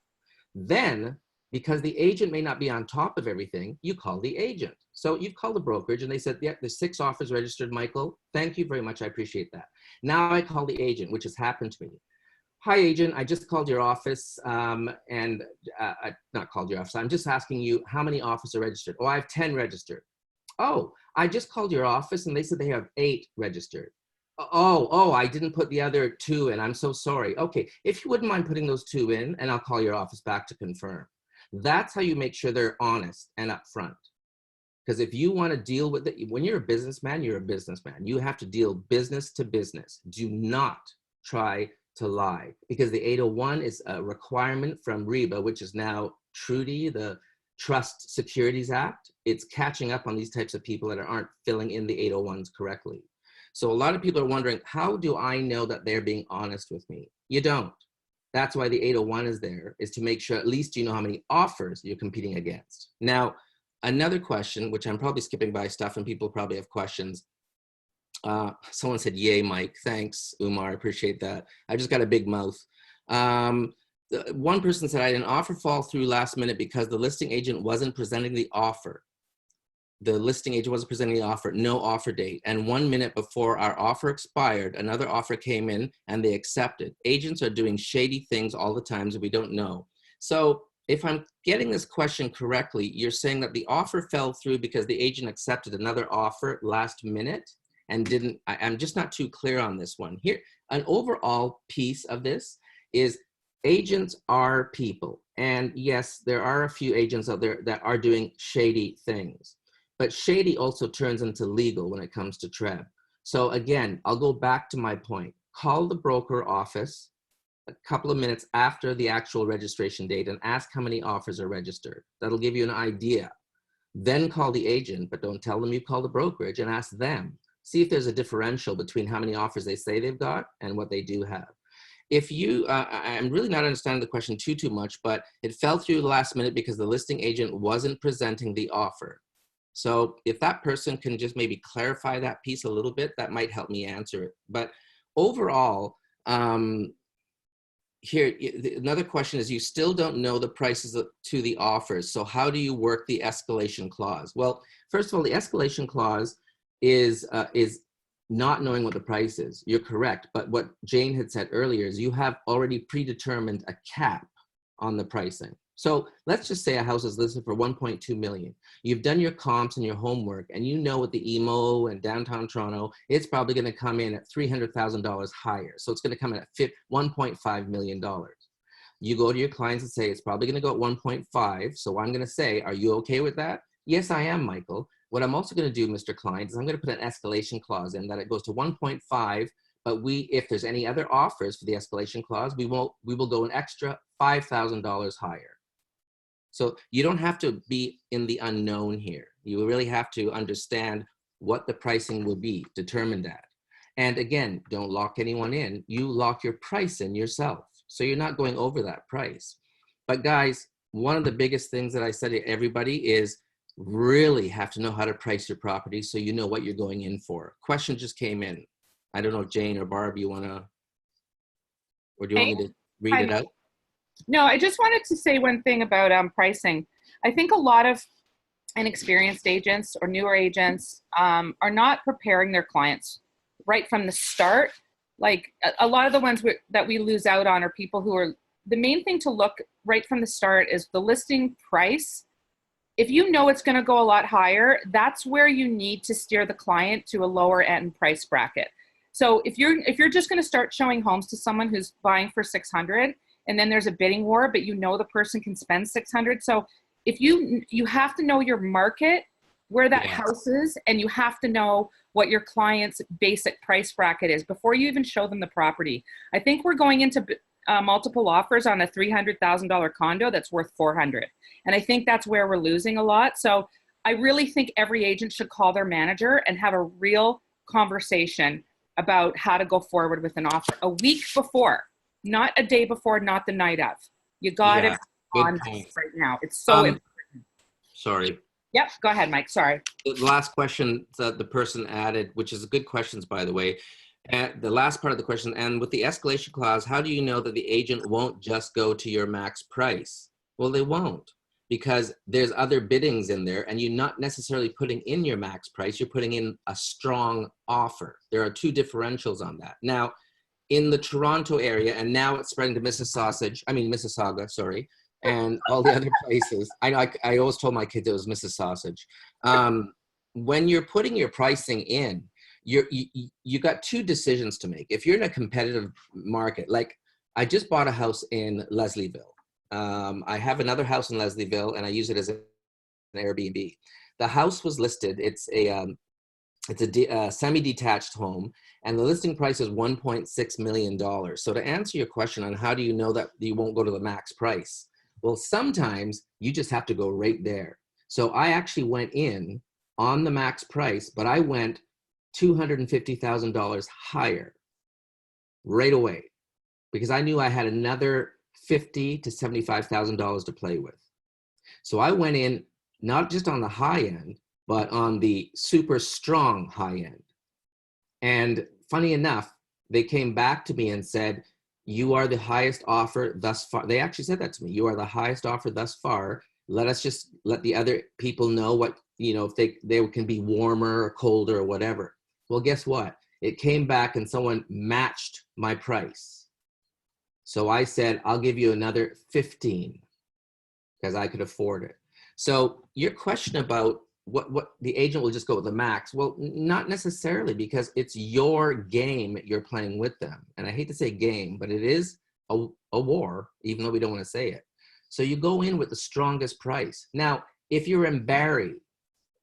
Then, because the agent may not be on top of everything, you call the agent. So you've called the brokerage and they said, yeah, there's 6 offers registered, Michael. Thank you very much, I appreciate that. Now I call the agent, which has happened to me. Hi agent, I just called your office not called your office. I'm just asking you how many offers are registered. Oh, I have 10 registered. Oh, I just called your office and they said they have 8 registered. Oh, I didn't put the other 2 in. I'm so sorry. Okay, if you wouldn't mind putting those 2 in, and I'll call your office back to confirm. That's how you make sure they're honest and upfront. Because if you want to deal with it, when you're a businessman, you're a businessman. You have to deal business to business. Do not try to lie, because the 801 is a requirement from REBA, which is now Trudy, the Trust Securities Act. It's catching up on these types of people that aren't filling in the 801s correctly. So a lot of people are wondering, how do I know that they're being honest with me? You don't. That's why the 801 is there, is to make sure at least you know how many offers you're competing against. Now, another question, which I'm probably skipping by stuff and people probably have questions. Someone said, yay, Mike. Thanks, Umar. I appreciate that. I just got a big mouth. One person said, I had an offer fall through last minute because the listing agent wasn't presenting the offer. The listing agent wasn't presenting the offer, no offer date. And 1 minute before our offer expired, another offer came in and they accepted. Agents are doing shady things all the time that we don't know. So if I'm getting this question correctly, you're saying that the offer fell through because the agent accepted another offer last minute and didn't, I'm just not too clear on this one. Here, an overall piece of this is agents are people. And yes, there are a few agents out there that are doing shady things. But shady also turns into legal when it comes to TREB. So again, I'll go back to my point. Call the broker office a couple of minutes after the actual registration date and ask how many offers are registered. That'll give you an idea. Then call the agent, but don't tell them you call the brokerage, and ask them, see if there's a differential between how many offers they say they've got and what they do have. If you, I'm really not understanding the question too much, but it fell through the last minute because the listing agent wasn't presenting the offer. So if that person can just maybe clarify that piece a little bit, that might help me answer it. But overall, here, another question is, you still don't know the prices to the offers. So how do you work the escalation clause? Well, first of all, the escalation clause is not knowing what the price is. You're correct. But what Jane had said earlier is you have already predetermined a cap on the pricing. So let's just say a house is listed for 1.2 million. You've done your comps and your homework, and you know with the emo and downtown Toronto, it's probably going to come in at $300,000 higher. So it's going to come in at $1.5 million. You go to your clients and say, it's probably going to go at 1.5. So I'm going to say, are you okay with that? Yes, I am, Michael. What I'm also going to do, Mr. Client, is I'm going to put an escalation clause in that it goes to 1.5. But if there's any other offers for the escalation clause, we will go an extra $5,000 higher. So you don't have to be in the unknown here. You really have to understand what the pricing will be, determine that. And again, don't lock anyone in. You lock your price in yourself. So you're not going over that price. But guys, one of the biggest things that I said to everybody is really have to know how to price your property so you know what you're going in for. Question just came in. I don't know if Jane or Barb, you want to, or do you want me to read it out? No, I just wanted to say one thing about pricing. I think a lot of inexperienced agents or newer agents are not preparing their clients right from the start. Like a lot of the ones that we lose out on are people who are, the main thing to look right from the start is the listing price. If you know it's going to go a lot higher, that's where you need to steer the client to a lower end price bracket. So if you're just going to start showing homes to someone who's buying for 600, and then there's a bidding war, but you know the person can spend 600. So if you have to know your market, where that house is, and you have to know what your client's basic price bracket is before you even show them the property. I think we're going into multiple offers on a $300,000 condo that's worth 400. And I think that's where we're losing a lot. So I really think every agent should call their manager and have a real conversation about how to go forward with an offer a week before. Not a day before, not the night of. You got it on this right now. It's so important. Sorry. Yep, go ahead, Mike. Sorry. The last question that the person added, which is good questions, by the way. The last part of the question, and with the escalation clause, how do you know that the agent won't just go to your max price? Well, they won't, because there's other biddings in there, and you're not necessarily putting in your max price. You're putting in a strong offer. There are two differentials on that. Now, in the Toronto area, and now it's spreading to Mississauga, sorry, and all the other places. I always told my kids it was Mrs. Sausage. When you're putting your pricing in, you got two decisions to make. If you're in a competitive market, like I just bought a house in Leslieville. I have another house in Leslieville, and I use it as an Airbnb. The house was listed. It's a semi-detached home, and the listing price is $1.6 million. So to answer your question on how do you know that you won't go to the max price? Well, sometimes you just have to go right there. So I actually went in on the max price, but I went $250,000 higher right away because I knew I had another $50,000 to $75,000 to play with. So I went in not just on the high end, but on the super strong high end. And funny enough, they came back to me and said, you are the highest offer thus far. They actually said that to me. You are the highest offer thus far. Let us just let the other people know what, if they can be warmer or colder or whatever. Well, guess what? It came back and someone matched my price. So I said, I'll give you another 15 because I could afford it. So your question about what the agent will just go with the max. Well, not necessarily, because it's your game you're playing with them. And I hate to say game, but it is a war, even though we don't want to say it. So you go in with the strongest price. Now, if you're in Barrie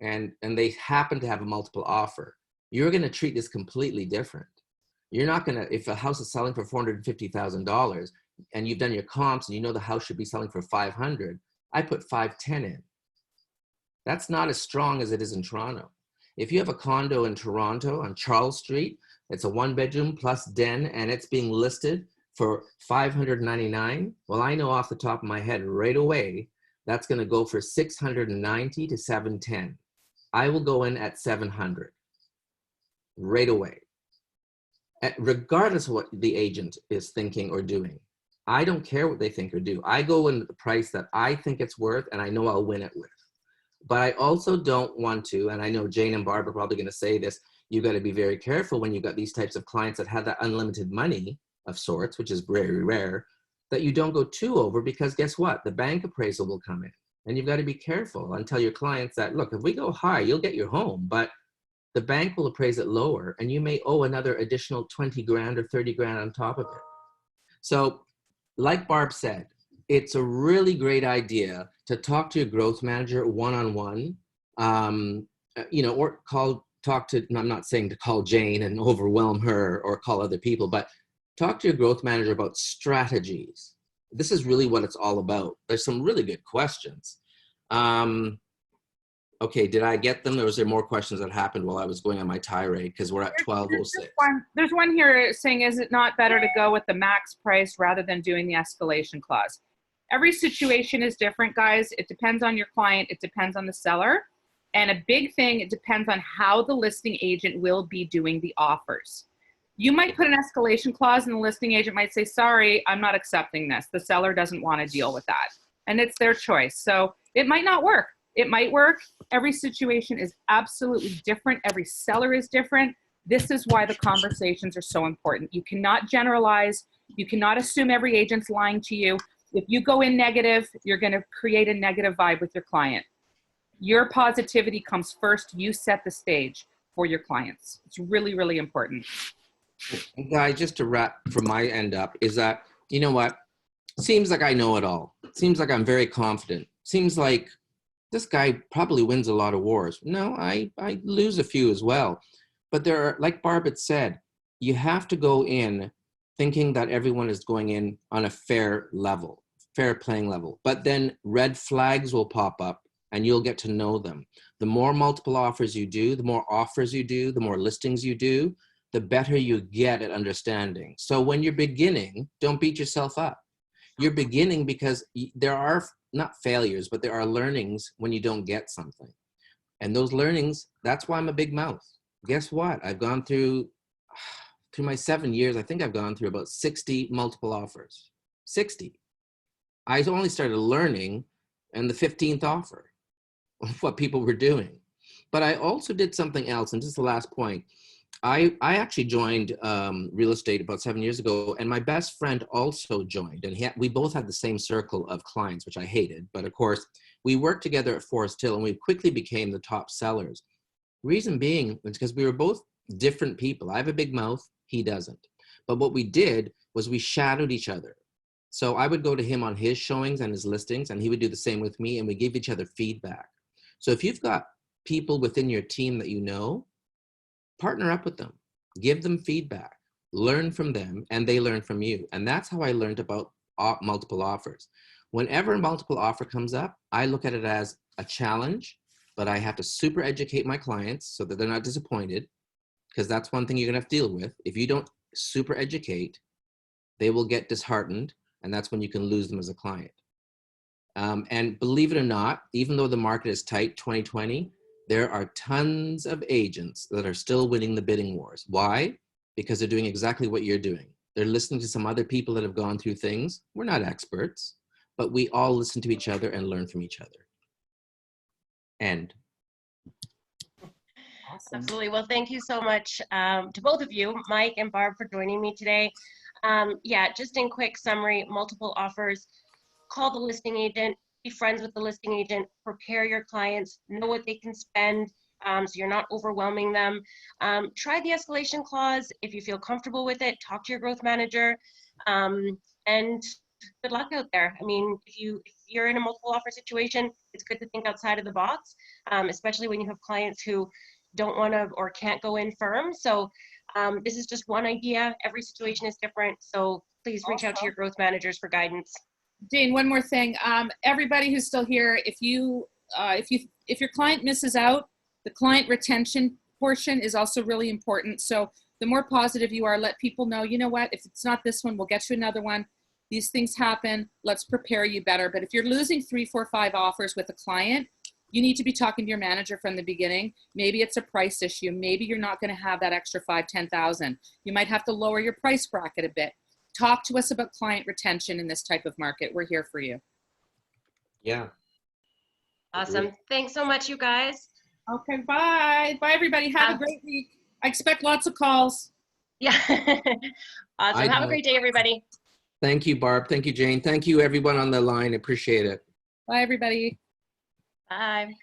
and they happen to have a multiple offer, you're going to treat this completely different. You're not going to, if a house is selling for $450,000 and you've done your comps and you know the house should be selling for 500, I put 510 in. That's not as strong as it is in Toronto. If you have a condo in Toronto on Charles Street, it's a 1-bedroom plus den, and it's being listed for $599. Well, I know off the top of my head right away, that's going to go for $690 to $710. I will go in at $700 right away, regardless of what the agent is thinking or doing. I don't care what they think or do. I go in at the price that I think it's worth, and I know I'll win it with. But I also don't want to, and I know Jane and Barb are probably going to say this, you got to be very careful when you've got these types of clients that have that unlimited money of sorts, which is very rare, that you don't go too over, because guess what? The bank appraisal will come in, and you've got to be careful and tell your clients that, look, if we go high, you'll get your home, but the bank will appraise it lower, and you may owe another additional 20 grand or 30 grand on top of it. So like Barb said, it's a really great idea to talk to your growth manager one-on-one, you know, or talk to, I'm not saying to call Jane and overwhelm her or call other people, but talk to your growth manager about strategies. This is really what it's all about. There's some really good questions. Okay, did I get them? Or was there more questions that happened while I was going on my tirade? Because we're at 12:06. There's one here saying, is it not better to go with the max price rather than doing the escalation clause? Every situation is different, guys. It depends on your client. It depends on the seller. And a big thing, it depends on how the listing agent will be doing the offers. You might put an escalation clause and the listing agent might say, sorry, I'm not accepting this. The seller doesn't want to deal with that. And it's their choice. So it might not work. It might work. Every situation is absolutely different. Every seller is different. This is why the conversations are so important. You cannot generalize. You cannot assume every agent's lying to you. If you go in negative, you're going to create a negative vibe with your client. Your positivity comes first. You set the stage for your clients. It's really, really important. Guys, just to wrap from my end up is that, you know what? Seems like I know it all. Seems like I'm very confident. Seems like this guy probably wins a lot of wars. No, I lose a few as well. But there are, like Barb had said, you have to go in thinking that everyone is going in on a fair level, fair playing level. But then red flags will pop up and you'll get to know them. The more multiple offers you do, the more offers you do, the more listings you do, the better you get at understanding. So when you're beginning, don't beat yourself up. You're beginning because there are not failures, but there are learnings when you don't get something. And those learnings, that's why I'm a big mouth. Guess what? I've gone through my 7 years, I think I've gone through about 60 multiple offers. 60. I only started learning in the 15th offer of what people were doing. But I also did something else, and this is the last point. I actually joined real estate about 7 years ago, and my best friend also joined, and we both had the same circle of clients, which I hated. But of course, we worked together at Forest Hill, and we quickly became the top sellers. Reason being is because we were both different people. I have a big mouth, he doesn't. But what we did was we shadowed each other. So I would go to him on his showings and his listings, and he would do the same with me, and we give each other feedback. So if you've got people within your team that you know, partner up with them, give them feedback, learn from them, and they learn from you. And that's how I learned about multiple offers. Whenever a multiple offer comes up, I look at it as a challenge, but I have to super educate my clients so that they're not disappointed, because that's one thing you're gonna have to deal with. If you don't super educate, they will get disheartened, and that's when you can lose them as a client. And believe it or not, even though the market is tight, 2020, there are tons of agents that are still winning the bidding wars. Why? Because they're doing exactly what you're doing. They're listening to some other people that have gone through things. We're not experts, but we all listen to each other and learn from each other. End. Awesome. Absolutely. Well, thank you so much to both of you, Mike and Barb, for joining me today. Yeah, just in quick summary, multiple offers, call the listing agent, be friends with the listing agent, prepare your clients, know what they can spend, so you're not overwhelming them. Try the escalation clause. If you feel comfortable with it, talk to your growth manager, and good luck out there. I mean, if you're in a multiple offer situation, it's good to think outside of the box, especially when you have clients who don't want to or can't go in firm. So this is just one idea. Every situation is different. So please reach out to your growth managers for guidance. Jane, one more thing. Everybody who's still here, if your client misses out, The client retention portion is also really important. So the more positive you are, let people know, you know what, if it's not this one, we'll get you another one. These things happen. Let's prepare you better. But if you're losing 3, 4, 5 offers with a client, you need to be talking to your manager from the beginning. Maybe it's a price issue. Maybe you're not going to have that extra 5, 10,000. You might have to lower your price bracket a bit. Talk to us about client retention in this type of market. We're here for you. Yeah. Awesome. Thanks so much, you guys. Okay, bye. Bye, everybody. Have a great week. I expect lots of calls. Yeah. Awesome. Have a great day, everybody. Thank you, Barb. Thank you, Jane. Thank you, everyone on the line. Appreciate it. Bye, everybody. Bye.